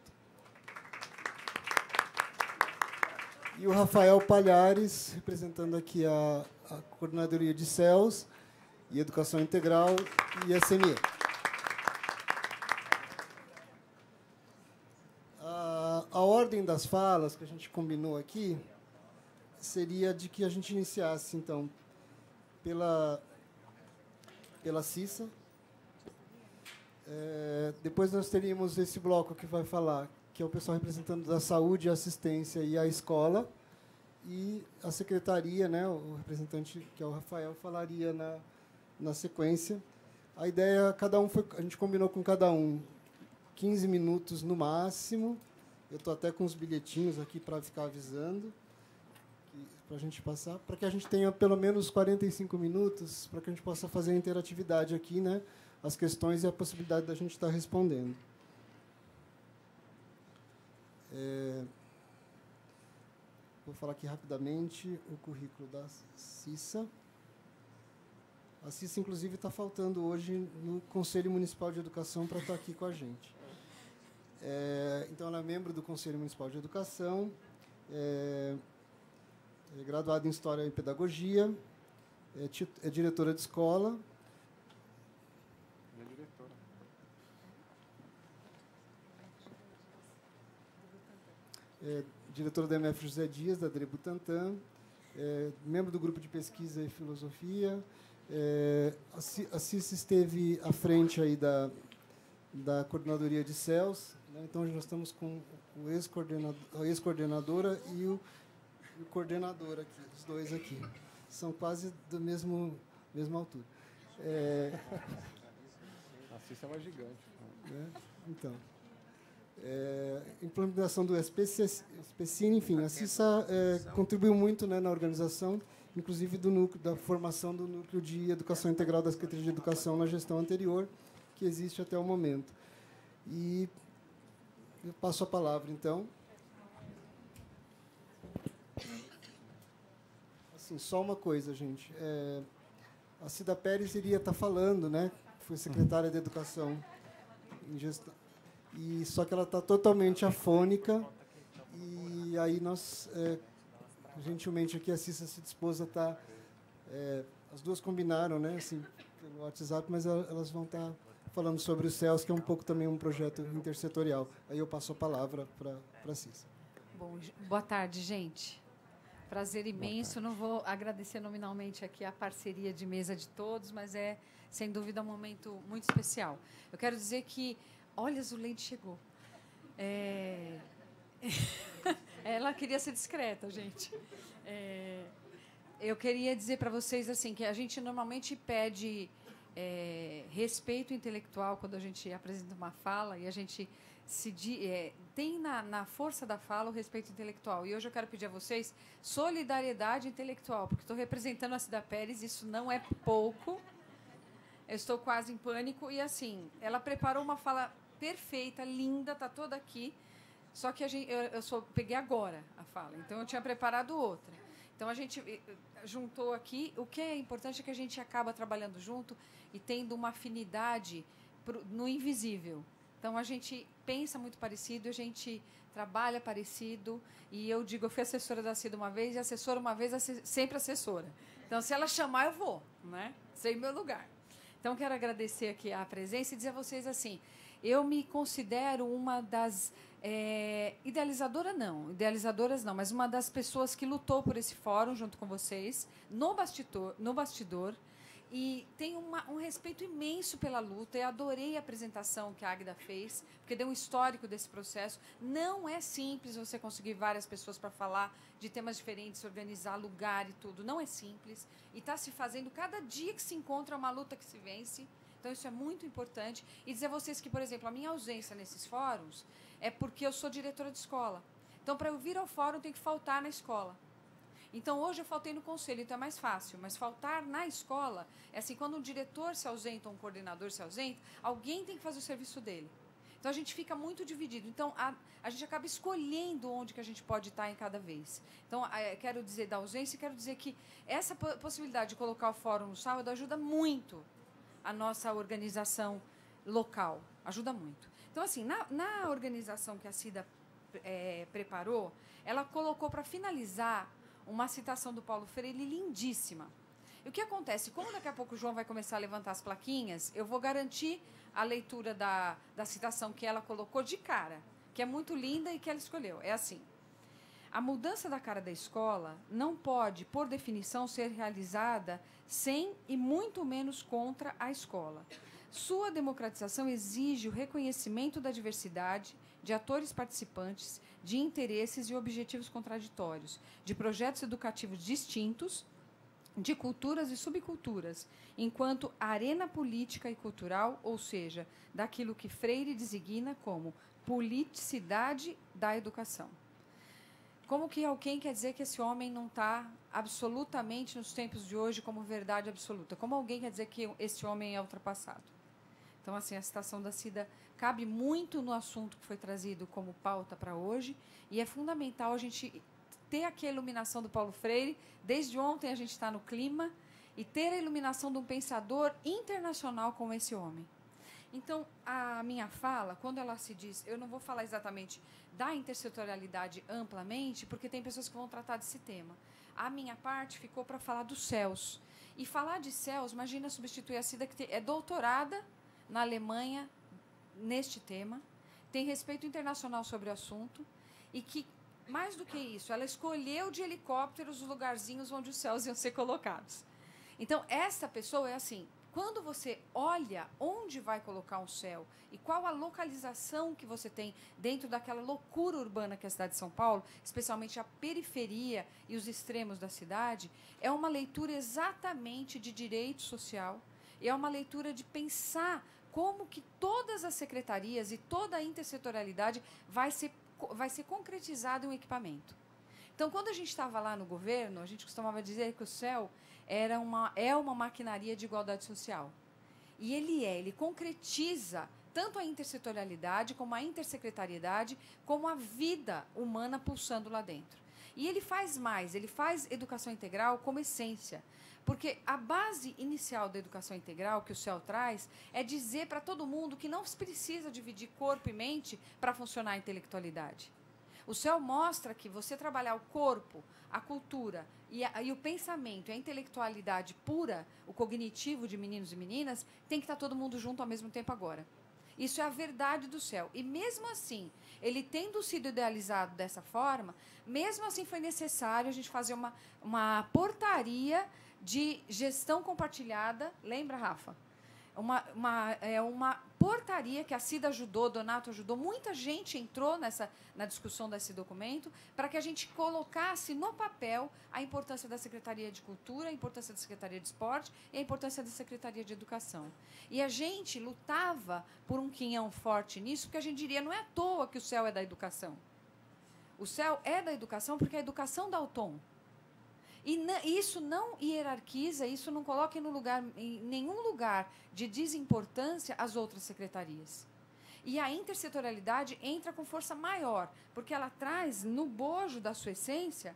E o Rafael Palhares, representando aqui a Coordenadoria de CELS e Educação Integral e SME. A ordem das falas que a gente combinou aqui seria de que a gente iniciasse, então, pela Cissa. Depois nós teríamos esse bloco que vai falar, que é o pessoal representando da saúde, a assistência e a escola. E a secretaria, né, o representante, que é o Rafael, falaria na sequência. A ideia, a gente combinou com cada um 15 minutos no máximo. Eu estou até com os bilhetinhos aqui para ficar avisando, para a gente passar, para que a gente tenha pelo menos 45 minutos, para que a gente possa fazer a interatividade aqui, né, as questões e a possibilidade da gente estar respondendo. Vou falar aqui rapidamente o currículo da Cissa. A Cissa, inclusive, está faltando hoje no Conselho Municipal de Educação para estar aqui com a gente. Então, ela é membro do Conselho Municipal de Educação, é graduada em História e Pedagogia, é diretora de escola. Diretora da MF José Dias, da Dre Butantan, membro do grupo de pesquisa e filosofia. A Cissa esteve à frente aí da coordenadoria de CELS, né? Então, nós estamos com a ex-coordenadora e o coordenador aqui, os dois aqui. São quase da mesma altura. A Cissa é uma gigante. Então, implementação do SPCine, enfim, a Cissa contribuiu muito, né, na organização, inclusive da formação do núcleo de educação integral da Secretaria de Educação na gestão anterior, que existe até o momento. E eu passo a palavra, então. Assim, só uma coisa, gente. A Cida Pérez iria estar falando, né? Foi secretária de Educação em gestão. Só que ela está totalmente afônica. E aí nós, gentilmente, aqui a Cissa se dispôs a estar... as duas combinaram, né? Assim, pelo WhatsApp, mas elas vão estar falando sobre o CELS, que é um pouco também um projeto intersetorial. Aí eu passo a palavra para a Cissa. Bom, boa tarde, gente. Prazer imenso. Não vou agradecer nominalmente aqui a parceria de mesa de todos, mas é, sem dúvida, um momento muito especial. Eu quero dizer que... Olha, a Zuleide chegou. Ela queria ser discreta, gente. Eu queria dizer para vocês assim que a gente normalmente pede respeito intelectual quando a gente apresenta uma fala e a gente tem na força da fala o respeito intelectual. E hoje eu quero pedir a vocês solidariedade intelectual, porque estou representando a Cida Pérez, isso não é pouco. Eu estou quase em pânico. E, assim, ela preparou uma fala perfeita, linda, está toda aqui. Só que eu peguei agora a fala, então eu tinha preparado outra. Então, a gente juntou aqui. O que é importante é que a gente acaba trabalhando junto e tendo uma afinidade no invisível. Então, a gente pensa muito parecido, a gente trabalha parecido. E eu digo, eu fui assessora da Cida uma vez, e assessora uma vez, sempre assessora. Então, se ela chamar, eu vou, né? Sei meu lugar. Então, quero agradecer aqui a presença e dizer a vocês assim, eu me considero uma das... idealizadoras não, mas uma das pessoas que lutou por esse fórum junto com vocês, no bastidor, e tenho um respeito imenso pela luta. Eu adorei a apresentação que a Águida fez, porque deu um histórico desse processo. Não é simples você conseguir várias pessoas para falar de temas diferentes, organizar lugar e tudo. Não é simples. E está se fazendo, cada dia que se encontra, uma luta que se vence. Então, isso é muito importante. E dizer a vocês que, por exemplo, a minha ausência nesses fóruns é porque eu sou diretora de escola. Então, para eu vir ao fórum, eu tenho que faltar na escola. Então, hoje eu faltei no conselho, então é mais fácil. Mas faltar na escola é assim, quando um diretor se ausenta ou um coordenador se ausenta, alguém tem que fazer o serviço dele. Então, a gente fica muito dividido. Então, a gente acaba escolhendo onde que a gente pode estar em cada vez. Então, quero dizer da ausência, quero dizer que essa possibilidade de colocar o fórum no sábado ajuda muito a nossa organização local. Ajuda muito. Então, assim, na organização que a Cida preparou, ela colocou para finalizar uma citação do Paulo Freire lindíssima. E o que acontece? Como daqui a pouco o João vai começar a levantar as plaquinhas, eu vou garantir a leitura da citação que ela colocou de cara, que é muito linda e que ela escolheu. É assim: a mudança da cara da escola não pode, por definição, ser realizada sem e muito menos contra a escola. Sua democratização exige o reconhecimento da diversidade, de atores participantes, de interesses e objetivos contraditórios, de projetos educativos distintos, de culturas e subculturas, enquanto arena política e cultural, ou seja, daquilo que Freire designa como politicidade da educação. Como que alguém quer dizer que esse homem não está absolutamente nos tempos de hoje como verdade absoluta? Como alguém quer dizer que esse homem é ultrapassado? Então, assim, a citação da Cida cabe muito no assunto que foi trazido como pauta para hoje, e é fundamental a gente ter aqui a iluminação do Paulo Freire. Desde ontem a gente está no clima, e ter a iluminação de um pensador internacional como esse homem. Então, a minha fala, quando ela se diz, eu não vou falar exatamente da intersetorialidade amplamente, porque tem pessoas que vão tratar desse tema. A minha parte ficou para falar dos céus. E falar de céus, imagina substituir a Cida, que é doutorada na Alemanha neste tema, tem respeito internacional sobre o assunto, e que, mais do que isso, ela escolheu de helicópteros os lugarzinhos onde os céus iam ser colocados. Então, essa pessoa é assim: quando você olha onde vai colocar um céu e qual a localização que você tem dentro daquela loucura urbana que é a cidade de São Paulo, especialmente a periferia e os extremos da cidade, é uma leitura exatamente de direito social, e é uma leitura de pensar como que todas as secretarias e toda a intersetorialidade vai ser concretizado em um equipamento. Então, quando a gente estava lá no governo, a gente costumava dizer que o céu é uma maquinaria de igualdade social. E ele concretiza tanto a intersetorialidade, como a intersecretariedade, como a vida humana pulsando lá dentro. E ele faz mais, ele faz educação integral como essência. Porque a base inicial da educação integral que o CEL traz é dizer para todo mundo que não se precisa dividir corpo e mente para funcionar a intelectualidade. O CEL mostra que você trabalhar o corpo, a cultura e o pensamento, a intelectualidade pura, o cognitivo de meninos e meninas, tem que estar todo mundo junto ao mesmo tempo agora. Isso é a verdade do CEL. E mesmo assim, ele tendo sido idealizado dessa forma, mesmo assim foi necessário a gente fazer uma portaria de gestão compartilhada. Lembra, Rafa? Uma portaria que a Cida ajudou, Donato ajudou, muita gente entrou na discussão desse documento para que a gente colocasse no papel a importância da Secretaria de Cultura, a importância da Secretaria de Esporte e a importância da Secretaria de Educação. E a gente lutava por um quinhão forte nisso, porque a gente diria, não é à toa que o CEL é da educação. O CEL é da educação porque a educação dá o tom. E isso não hierarquiza, isso não coloca em nenhum lugar de desimportância as outras secretarias. E a intersetorialidade entra com força maior, porque ela traz no bojo da sua essência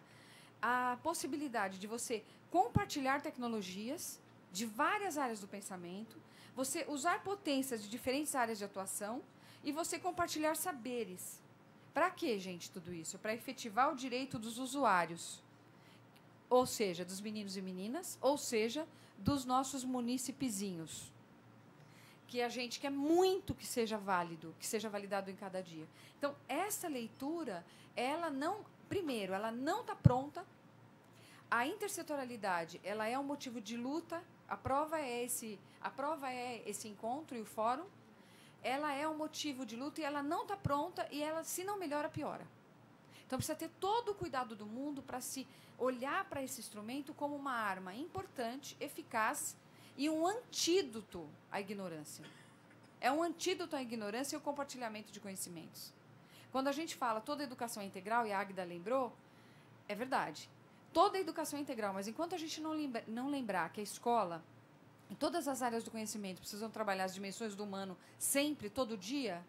a possibilidade de você compartilhar tecnologias de várias áreas do pensamento, você usar potências de diferentes áreas de atuação e você compartilhar saberes. Para quê, gente, tudo isso? Para efetivar o direito dos usuários. Ou seja, dos meninos e meninas, ou seja, dos nossos municipizinhos. Que a gente quer muito que seja válido, que seja validado em cada dia. Então, essa leitura, ela não está pronta. A intersetorialidade, ela é um motivo de luta. A prova é esse encontro e o fórum. Ela é um motivo de luta e ela não está pronta, e ela, se não melhora, piora. Então, precisa ter todo o cuidado do mundo para se olhar para esse instrumento como uma arma importante, eficaz e um antídoto à ignorância. É um antídoto à ignorância e ao compartilhamento de conhecimentos. Quando a gente fala toda a educação é integral, e a Águida lembrou, é verdade. Toda a educação é integral, mas enquanto a gente não lembrar que a escola, em todas as áreas do conhecimento, precisam trabalhar as dimensões do humano sempre, todo dia,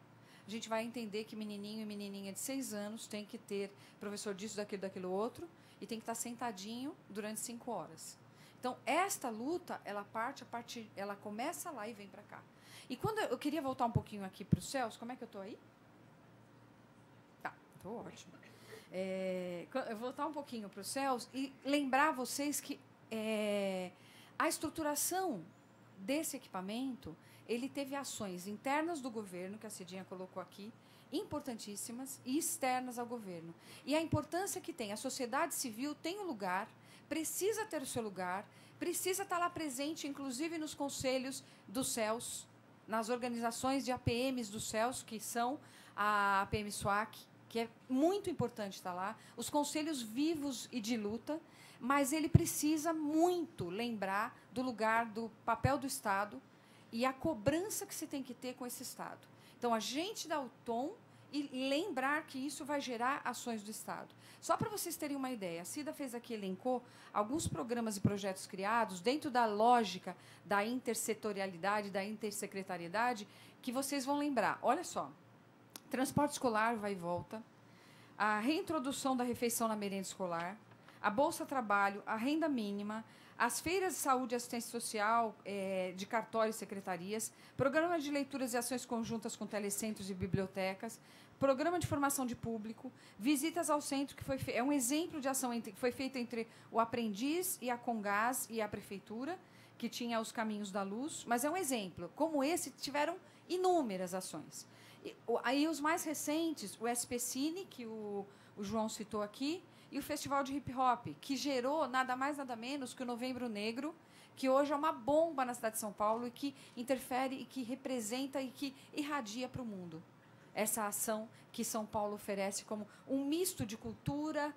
a a gente vai entender que menininho e menininha de 6 anos tem que ter professor disso, daquilo outro, e tem que estar sentadinho durante 5 horas. Então, esta luta, ela começa lá e vem para cá. E quando eu queria voltar um pouquinho aqui para os céus, como é que eu estou aí? Tá, estou ótimo. Eu vou voltar um pouquinho para os céus e lembrar vocês que a estruturação desse equipamento, ele teve ações internas do governo, que a Cidinha colocou aqui, importantíssimas, e externas ao governo. E a importância que tem. A sociedade civil tem um lugar, precisa ter o seu lugar, precisa estar lá presente, inclusive nos conselhos dos céus, nas organizações de APMs dos céus, que são a APM SWAC, que é muito importante estar lá, os conselhos vivos e de luta, mas ele precisa muito lembrar do lugar, do papel do Estado e a cobrança que se tem que ter com esse Estado. Então, a gente dá o tom e lembrar que isso vai gerar ações do Estado. Só para vocês terem uma ideia, a Cida fez aqui, elencou alguns programas e projetos criados dentro da lógica da intersetorialidade, da intersecretariedade, que vocês vão lembrar. Olha só, transporte escolar vai e volta, a reintrodução da refeição na merenda escolar, a Bolsa Trabalho, a renda mínima, as feiras de saúde e assistência social de cartórios e secretarias, programa de leituras e ações conjuntas com telecentros e bibliotecas, programa de formação de público, visitas ao centro, que é um exemplo de ação que foi feita entre o aprendiz e a Congás e a prefeitura, que tinha os caminhos da luz, mas é um exemplo. Como esse, tiveram inúmeras ações. Aí os mais recentes, o SPCine, que o João citou aqui, e o Festival de Hip Hop, que gerou nada mais, nada menos que o Novembro Negro, que hoje é uma bomba na cidade de São Paulo e que interfere e que representa e que irradia para o mundo. Essa ação que São Paulo oferece como um misto de cultura,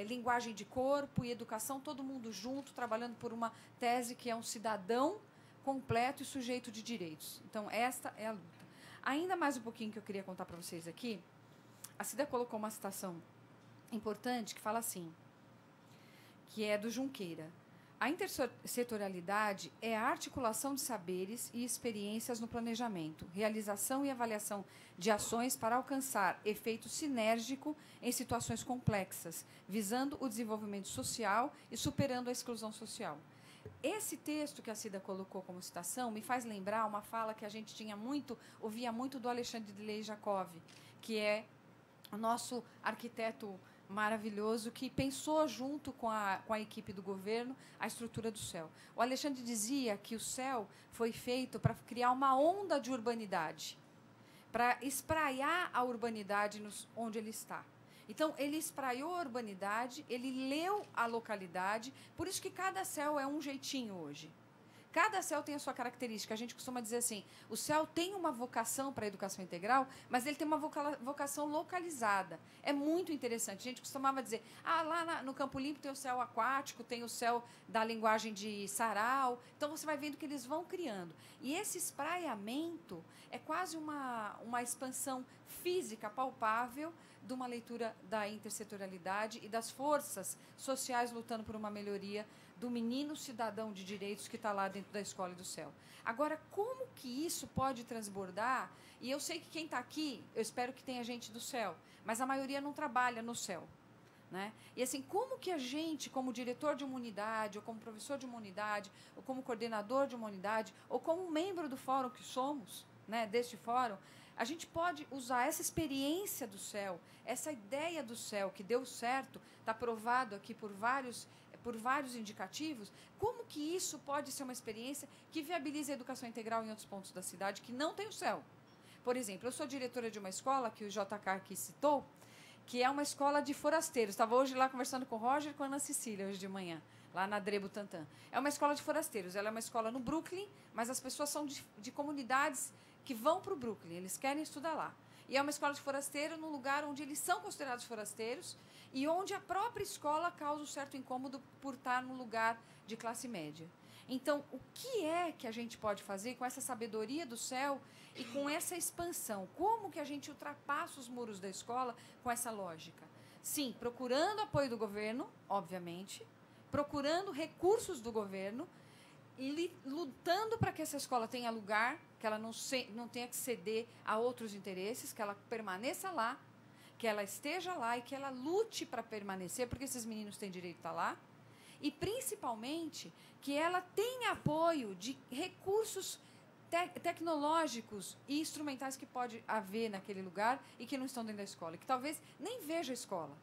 linguagem de corpo e educação, todo mundo junto, trabalhando por uma tese que é um cidadão completo e sujeito de direitos. Então, esta é a luta. Ainda mais um pouquinho que eu queria contar para vocês aqui, a Cida colocou uma citação importante que fala assim, que é do Junqueira. A intersetorialidade é a articulação de saberes e experiências no planejamento, realização e avaliação de ações para alcançar efeito sinérgico em situações complexas, visando o desenvolvimento social e superando a exclusão social. Esse texto que a Cida colocou como citação me faz lembrar uma fala que a gente ouvia muito do Alexandre de Lejakov, que é o nosso arquiteto maravilhoso que pensou junto com a equipe do governo a estrutura do céu. O Alexandre dizia que o céu foi feito para criar uma onda de urbanidade, para espraiar a urbanidade onde ele está. Então, ele espraiou a urbanidade, ele leu a localidade, por isso que cada céu é um jeitinho hoje. Cada céu tem a sua característica. A gente costuma dizer assim, o céu tem uma vocação para a educação integral, mas ele tem uma vocação localizada. É muito interessante. A gente costumava dizer, lá no Campo Limpo tem o céu aquático, tem o céu da linguagem de sarau. Então, você vai vendo que eles vão criando. E esse espraiamento é quase uma expansão física palpável de uma leitura da intersetorialidade e das forças sociais lutando por uma melhoria do menino cidadão de direitos que está lá dentro da escola e do céu. Agora, como que isso pode transbordar? E eu sei que quem está aqui, eu espero que tenha gente do céu, mas a maioria não trabalha no céu. Né? E assim, como que a gente, como diretor de uma unidade, ou como professor de uma unidade, ou como coordenador de uma unidade, ou como membro do fórum que somos, né, deste fórum, a gente pode usar essa experiência do céu, essa ideia do céu que deu certo, está provado aqui por vários indicativos, como que isso pode ser uma experiência que viabilize a educação integral em outros pontos da cidade que não tem o céu? Por exemplo, eu sou diretora de uma escola, que o JK aqui citou, que é uma escola de forasteiros. Estava hoje lá conversando com o Roger e com a Ana Cecília, hoje de manhã, lá na Dre Butantã. É uma escola de forasteiros. Ela é uma escola no Brooklyn, mas as pessoas são de comunidades que vão para o Brooklyn, eles querem estudar lá. E é uma escola de forasteiro num lugar onde eles são considerados forasteiros e onde a própria escola causa um certo incômodo por estar num lugar de classe média. Então, o que é que a gente pode fazer com essa sabedoria do céu e com essa expansão? Como que a gente ultrapassa os muros da escola com essa lógica? Sim, procurando apoio do governo, obviamente, procurando recursos do governo, lutando para que essa escola tenha lugar, que ela não tenha que ceder a outros interesses, que ela permaneça lá, que ela esteja lá e que ela lute para permanecer, porque esses meninos têm direito a estar lá. E, principalmente, que ela tenha apoio de recursos tecnológicos e instrumentais que pode haver naquele lugar e que não estão dentro da escola, que talvez nem veja a escola.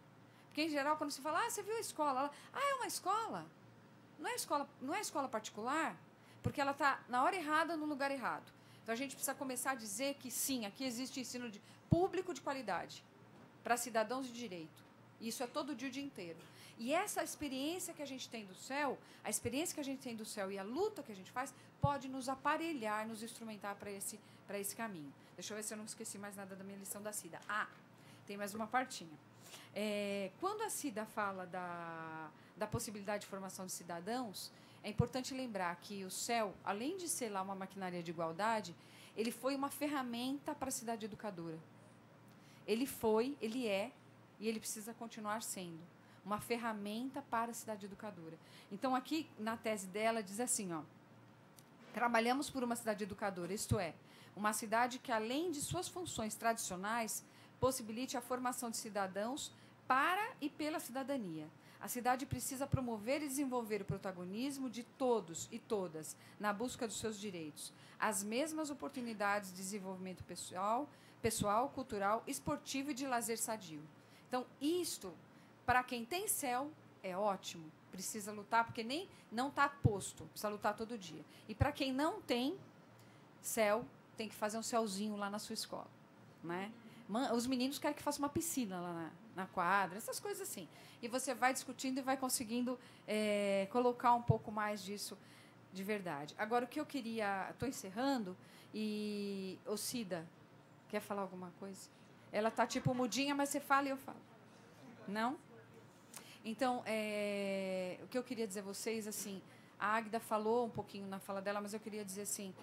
Porque, em geral, quando se fala, você viu a escola? Ela, é uma escola? Não é escola particular? Porque ela está na hora errada, no lugar errado. Então, a gente precisa começar a dizer que, sim, aqui existe ensino público de qualidade para cidadãos de direito. Isso é todo dia, o dia inteiro. E essa experiência que a gente tem do céu, a experiência que a gente tem do céu e a luta que a gente faz, pode nos aparelhar, nos instrumentar para esse caminho. Deixa eu ver se eu não esqueci mais nada da minha lição da Cida. Tem mais uma partinha. Quando a Cida fala da possibilidade de formação de cidadãos, é importante lembrar que o céu, além de ser lá uma maquinaria de igualdade, ele foi uma ferramenta para a cidade educadora. Ele é, e ele precisa continuar sendo uma ferramenta para a cidade educadora. Então, aqui, na tese dela, diz assim, trabalhamos por uma cidade educadora, isto é, uma cidade que, além de suas funções tradicionais, possibilite a formação de cidadãos para e pela cidadania. A cidade precisa promover e desenvolver o protagonismo de todos e todas na busca dos seus direitos, as mesmas oportunidades de desenvolvimento pessoal, cultural, esportivo e de lazer sadio. Então, isto, para quem tem céu, é ótimo. Precisa lutar, porque não está posto. Precisa lutar todo dia. E para quem não tem céu, tem que fazer um céuzinho lá na sua escola. Né? Os meninos querem que faça uma piscina lá na quadra, essas coisas assim. E você vai discutindo e vai conseguindo colocar um pouco mais disso de verdade. Agora, o que eu queria... Estou encerrando. E... Cida, quer falar alguma coisa? Ela está tipo mudinha, mas você fala e eu falo. Não? Então, o que eu queria dizer a vocês, assim, a Águida falou um pouquinho na fala dela, mas eu queria dizer assim,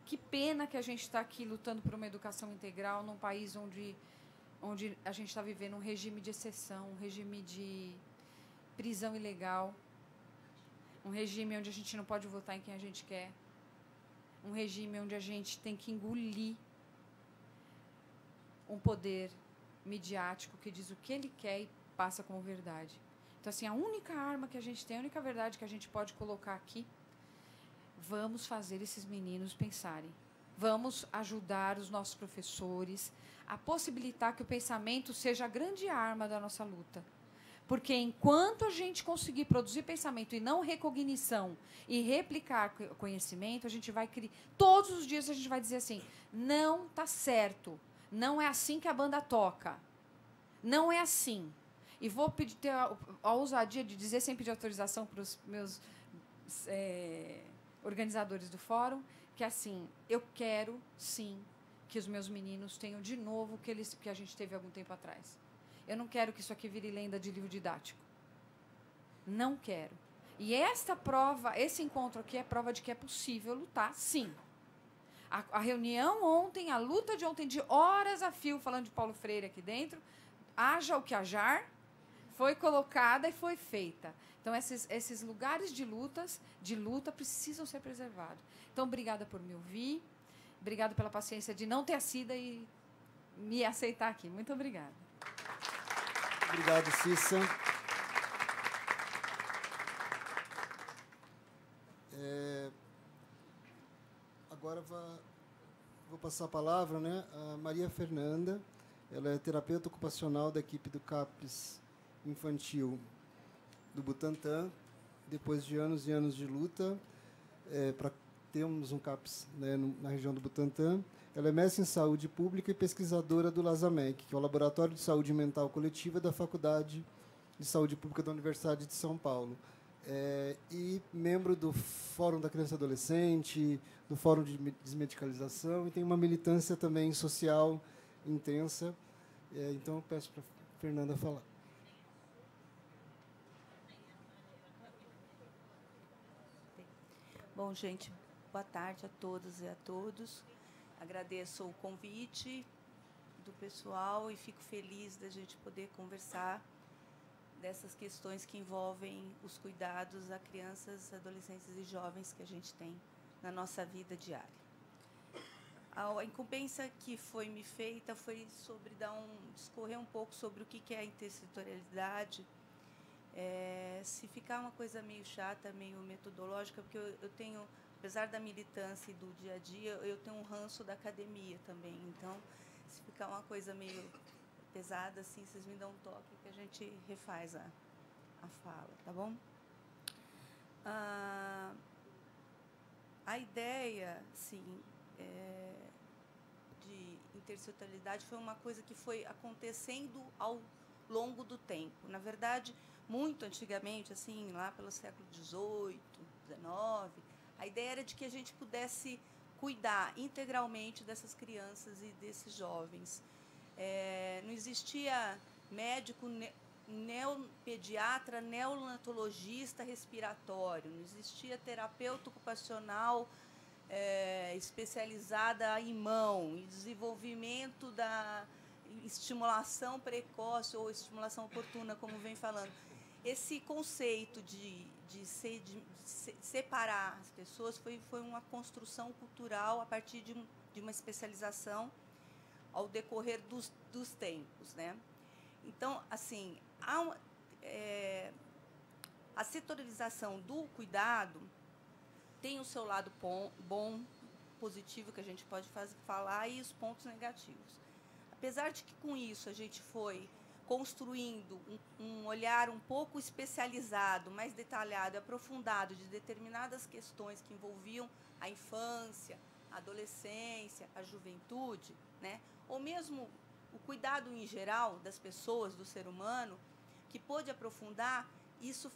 que pena que a gente está aqui lutando por uma educação integral num país onde a gente está vivendo um regime de exceção, um regime de prisão ilegal, um regime onde a gente não pode votar em quem a gente quer, um regime onde a gente tem que engolir um poder midiático que diz o que ele quer e passa como verdade. Então, assim, a única arma que a gente tem, a única verdade que a gente pode colocar aqui, vamos fazer esses meninos pensarem. Vamos ajudar os nossos professores a possibilitar que o pensamento seja a grande arma da nossa luta. Porque enquanto a gente conseguir produzir pensamento e não recognição e replicar conhecimento, a gente vai criar... Todos os dias a gente vai dizer assim, não está certo, não é assim que a banda toca, não é assim. E vou ter a ousadia de dizer, sem pedir autorização para os meus organizadores do fórum, que assim, eu quero, sim, que os meus meninos tenham de novo o que a gente teve algum tempo atrás. Eu não quero que isso aqui vire lenda de livro didático. Não quero. E esta prova, esse encontro aqui é prova de que é possível lutar, sim. A reunião ontem, a luta de ontem, de horas a fio, falando de Paulo Freire aqui dentro, haja o que hajar, foi colocada e foi feita. Então, esses lugares de luta precisam ser preservados. Então, obrigada por me ouvir, obrigada pela paciência de não ter a Cida e me aceitar aqui. Muito obrigada. Obrigado, Cissa. Agora vou passar a palavra, né, a Maria Fernanda. Ela é terapeuta ocupacional da equipe do CAPES infantil do Butantã. Depois de anos e anos de luta, para termos um CAPES, né, na região do Butantã. Ela é mestre em saúde pública e pesquisadora do LASAMEC, que é o Laboratório de Saúde Mental Coletiva da Faculdade de Saúde Pública da Universidade de São Paulo. E membro do Fórum da Criança e Adolescente, do Fórum de Desmedicalização, e tem uma militância também social intensa. Então, eu peço para a Fernanda falar. Bom, gente, boa tarde a todas e a todos. Agradeço o convite do pessoal e fico feliz da gente poder conversar dessas questões que envolvem os cuidados a crianças, adolescentes e jovens que a gente tem na nossa vida diária. A incumbência que foi me feita foi sobre discorrer um pouco sobre o que é a intersetorialidade. Se ficar uma coisa meio chata, meio metodológica, porque eu tenho, apesar da militância e do dia a dia, eu tenho um ranço da academia também. Então, se ficar uma coisa meio pesada, assim, vocês me dão um toque que a gente refaz a fala, tá bom? A ideia, sim, de intersetorialidade foi uma coisa que foi acontecendo ao longo do tempo. Na verdade, muito antigamente, assim, lá pelo século XVIII, XIX, a ideia era de que a gente pudesse cuidar integralmente dessas crianças e desses jovens. Não existia médico, pediatra, neonatologista respiratório, não existia terapeuta ocupacional especializada em mão, em desenvolvimento da estimulação precoce ou estimulação oportuna, como vem falando. Esse conceito de separar as pessoas foi uma construção cultural a partir de uma especialização ao decorrer dos tempos, né? Então, assim, a setorização do cuidado tem o seu lado bom, positivo, que a gente pode falar, e os pontos negativos. Apesar de que, com isso, a gente foi construindo um olhar um pouco especializado, mais detalhado e aprofundado de determinadas questões que envolviam a infância, a adolescência, a juventude, né? Ou mesmo o cuidado em geral das pessoas, do ser humano, que pôde aprofundar, isso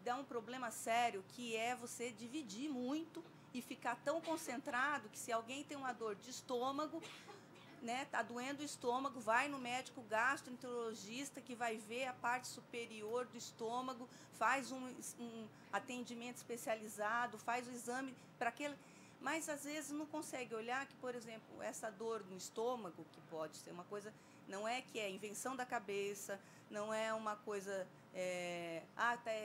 dá um problema sério, que é você dividir muito e ficar tão concentrado que, se alguém tem uma dor de estômago, né, tá doendo o estômago, vai no médico gastroenterologista, que vai ver a parte superior do estômago, faz um atendimento especializado, faz o exame para aquele... Mas, às vezes, não consegue olhar que, por exemplo, essa dor no estômago, que pode ser uma coisa... Não é que é invenção da cabeça, não é uma coisa...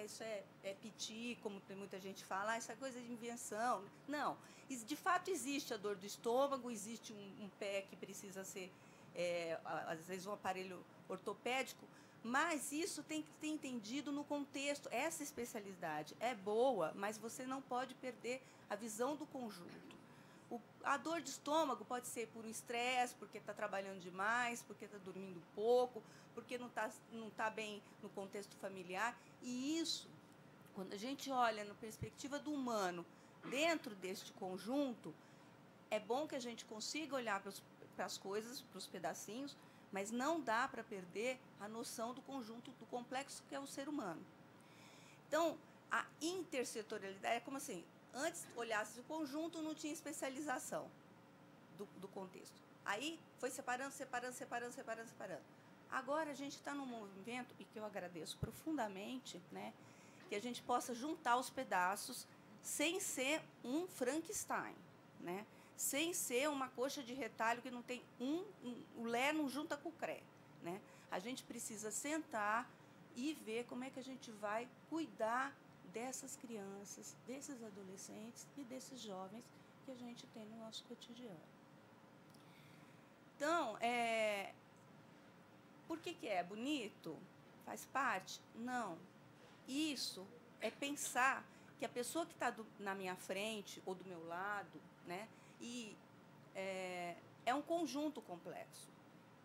isso é piti, como tem muita gente fala, essa coisa de invenção. Não, de fato existe a dor do estômago, existe um pé que precisa ser, às vezes, um aparelho ortopédico, mas isso tem que ser entendido no contexto. Essa especialidade é boa, mas você não pode perder a visão do conjunto. A dor de estômago pode ser por um estresse, porque está trabalhando demais, porque está dormindo pouco, porque não tá bem no contexto familiar. E isso, quando a gente olha na perspectiva do humano, dentro deste conjunto, é bom que a gente consiga olhar para as coisas, para os pedacinhos, mas não dá para perder a noção do conjunto, do complexo que é o ser humano. Então, a intersetorialidade é como assim... Antes, olhasse o conjunto, não tinha especialização do contexto. Aí, foi separando. Agora, a gente está num movimento, e que eu agradeço profundamente, né, que a gente possa juntar os pedaços sem ser um Frankenstein, né, sem ser uma coxa de retalho que não tem o Lé não junta com o Cré, né. A gente precisa sentar e ver como é que a gente vai cuidar dessas crianças, desses adolescentes e desses jovens que a gente tem no nosso cotidiano. Então, por que é bonito? Faz parte? Não. Isso é pensar que a pessoa que está na minha frente ou do meu lado, né, é um conjunto complexo.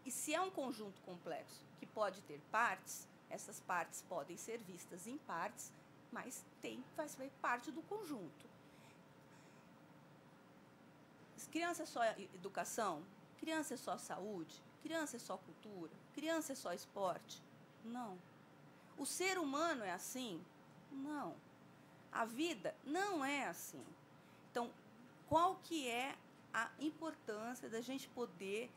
E se é um conjunto complexo que pode ter partes, essas partes podem ser vistas em partes, mas faz parte do conjunto. Criança é só educação? Criança é só saúde? Criança é só cultura? Criança é só esporte? Não. O ser humano é assim? Não. A vida não é assim. Então, qual que é a importância da gente poder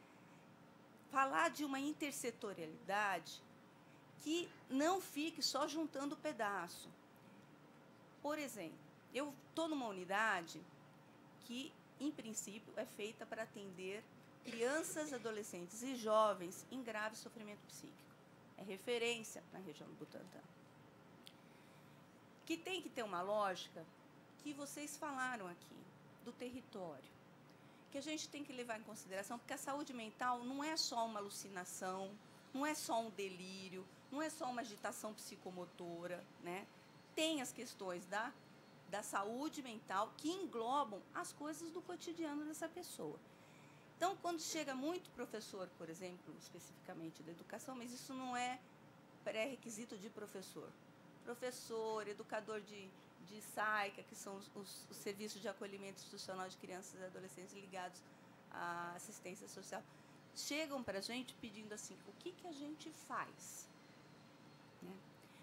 falar de uma intersetorialidade que não fique só juntando pedaço? Por exemplo, eu estou numa unidade que, em princípio, é feita para atender crianças, adolescentes e jovens em grave sofrimento psíquico. é referência na região do Butantã. Que tem que ter uma lógica que vocês falaram aqui, do território, que a gente tem que levar em consideração, porque a saúde mental não é só uma alucinação, não é só um delírio, não é só uma agitação psicomotora, né? Tem as questões da saúde mental que englobam as coisas do cotidiano dessa pessoa. Então, quando chega muito professor, por exemplo, especificamente da educação, mas isso não é pré-requisito de professor. Professor, educador de SAICA, que são os serviços de acolhimento institucional de crianças e adolescentes ligados à assistência social, chegam para a gente pedindo assim, o que a gente faz? Né?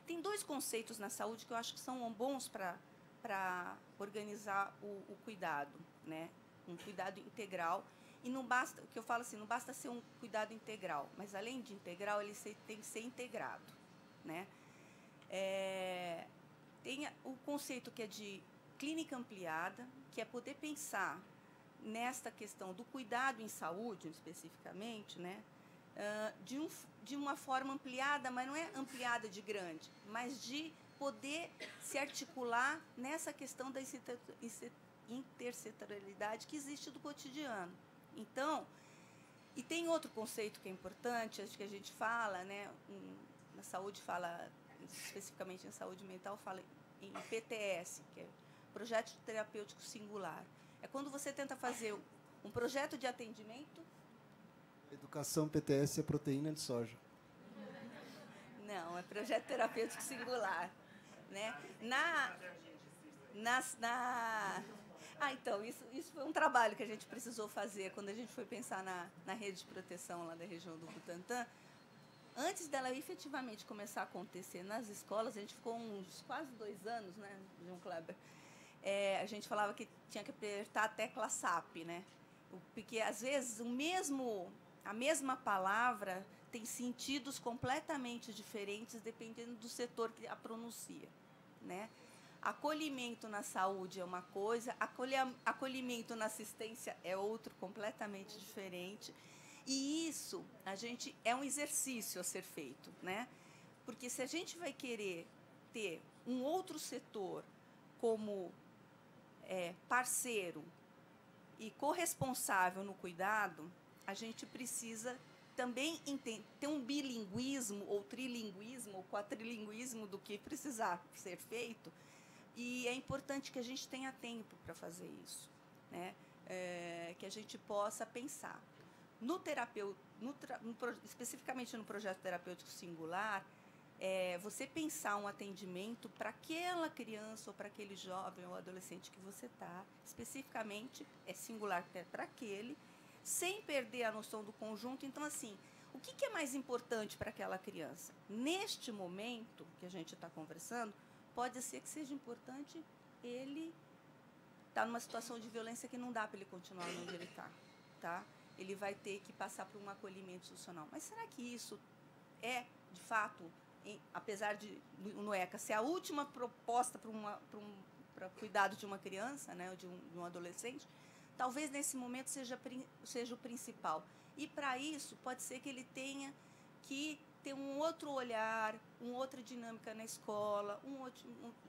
Tem dois conceitos na saúde que eu acho que são bons para organizar o cuidado, né? Um cuidado integral. E não basta, o que eu falo assim, não basta ser um cuidado integral, mas além de integral, ele tem que ser integrado, né? Tem o conceito que é de clínica ampliada, que é poder pensar nesta questão do cuidado em saúde, especificamente, né? De uma forma ampliada, mas não é ampliada de grande, mas de poder se articular nessa questão da intersetorialidade que existe do cotidiano. Então, e tem outro conceito que é importante, acho que a gente fala, né, na saúde fala, especificamente em saúde mental, fala em PTS, que é Projeto Terapêutico Singular. É quando você tenta fazer um projeto de atendimento... Educação PTS é proteína de soja. Não, é Projeto Terapêutico Singular. Né? Então, isso foi um trabalho que a gente precisou fazer quando a gente foi pensar na rede de proteção lá da região do Butantã. Antes dela efetivamente começar a acontecer nas escolas, a gente ficou uns quase 2 anos, né, João Kleber? A gente falava que tinha que apertar a tecla SAP, né? Porque, às vezes, a mesma palavra tem sentidos completamente diferentes dependendo do setor que a pronuncia, né? Acolhimento na saúde é uma coisa, acolhimento na assistência é outro, completamente diferente. E isso é um exercício a ser feito, né? Porque se a gente vai querer ter um outro setor como parceiro e corresponsável no cuidado, a gente precisa também ter um bilinguismo, ou trilinguismo, ou quadrilinguismo do que precisar ser feito. E é importante que a gente tenha tempo para fazer isso, né? Que a gente possa pensar. Especificamente no projeto terapêutico singular, você pensar um atendimento para aquela criança ou para aquele jovem ou adolescente que você está, especificamente é singular para aquele, sem perder a noção do conjunto. Então, assim, o que é mais importante para aquela criança? Neste momento que a gente está conversando, pode ser que seja importante ele estar numa situação de violência que não dá para ele continuar onde ele está, tá? Ele vai ter que passar por um acolhimento institucional. Mas será que isso é, de fato, apesar de no ECA ser a última proposta para cuidado de uma criança, né, ou de um adolescente, talvez nesse momento seja o principal. E para isso pode ser que ele tenha que ter um outro olhar, uma outra dinâmica na escola, uma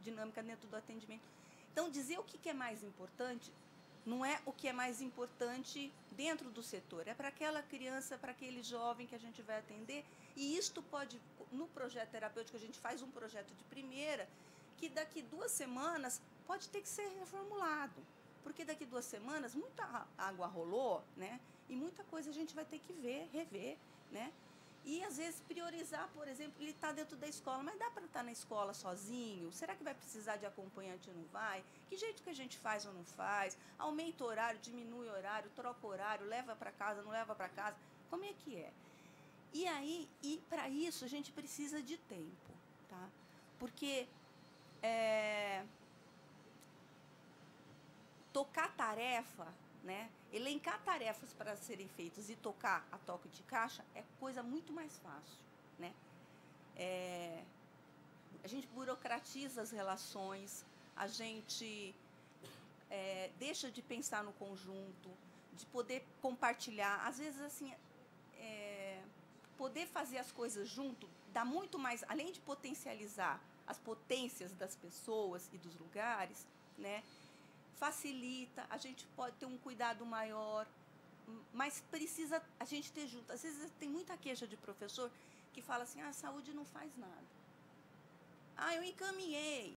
dinâmica dentro do atendimento. Então, dizer o que é mais importante não é o que é mais importante dentro do setor, é para aquela criança, para aquele jovem que a gente vai atender. E isto pode, no projeto terapêutico, a gente faz um projeto de primeira, que daqui 2 semanas pode ter que ser reformulado. Porque daqui 2 semanas muita água rolou, né? E muita coisa a gente vai ter que rever, né? E, às vezes, priorizar, por exemplo, ele está dentro da escola, mas dá para estar na escola sozinho? Será que vai precisar de acompanhante ou não vai? Que jeito que a gente faz ou não faz? Aumenta o horário, diminui o horário, troca o horário, leva para casa, não leva para casa? Como é que é? E aí, para isso, a gente precisa de tempo, tá? Porque tocar tarefa, né? Elencar tarefas para serem feitas e tocar a toque de caixa é coisa muito mais fácil, né? A gente burocratiza as relações, a gente deixa de pensar no conjunto, de poder compartilhar. Às vezes, assim, poder fazer as coisas junto dá muito mais, além de potencializar as potências das pessoas e dos lugares, né, facilita, a gente pode ter um cuidado maior, mas precisa a gente ter junto. Às vezes tem muita queixa de professor que fala assim, a saúde não faz nada. Eu encaminhei.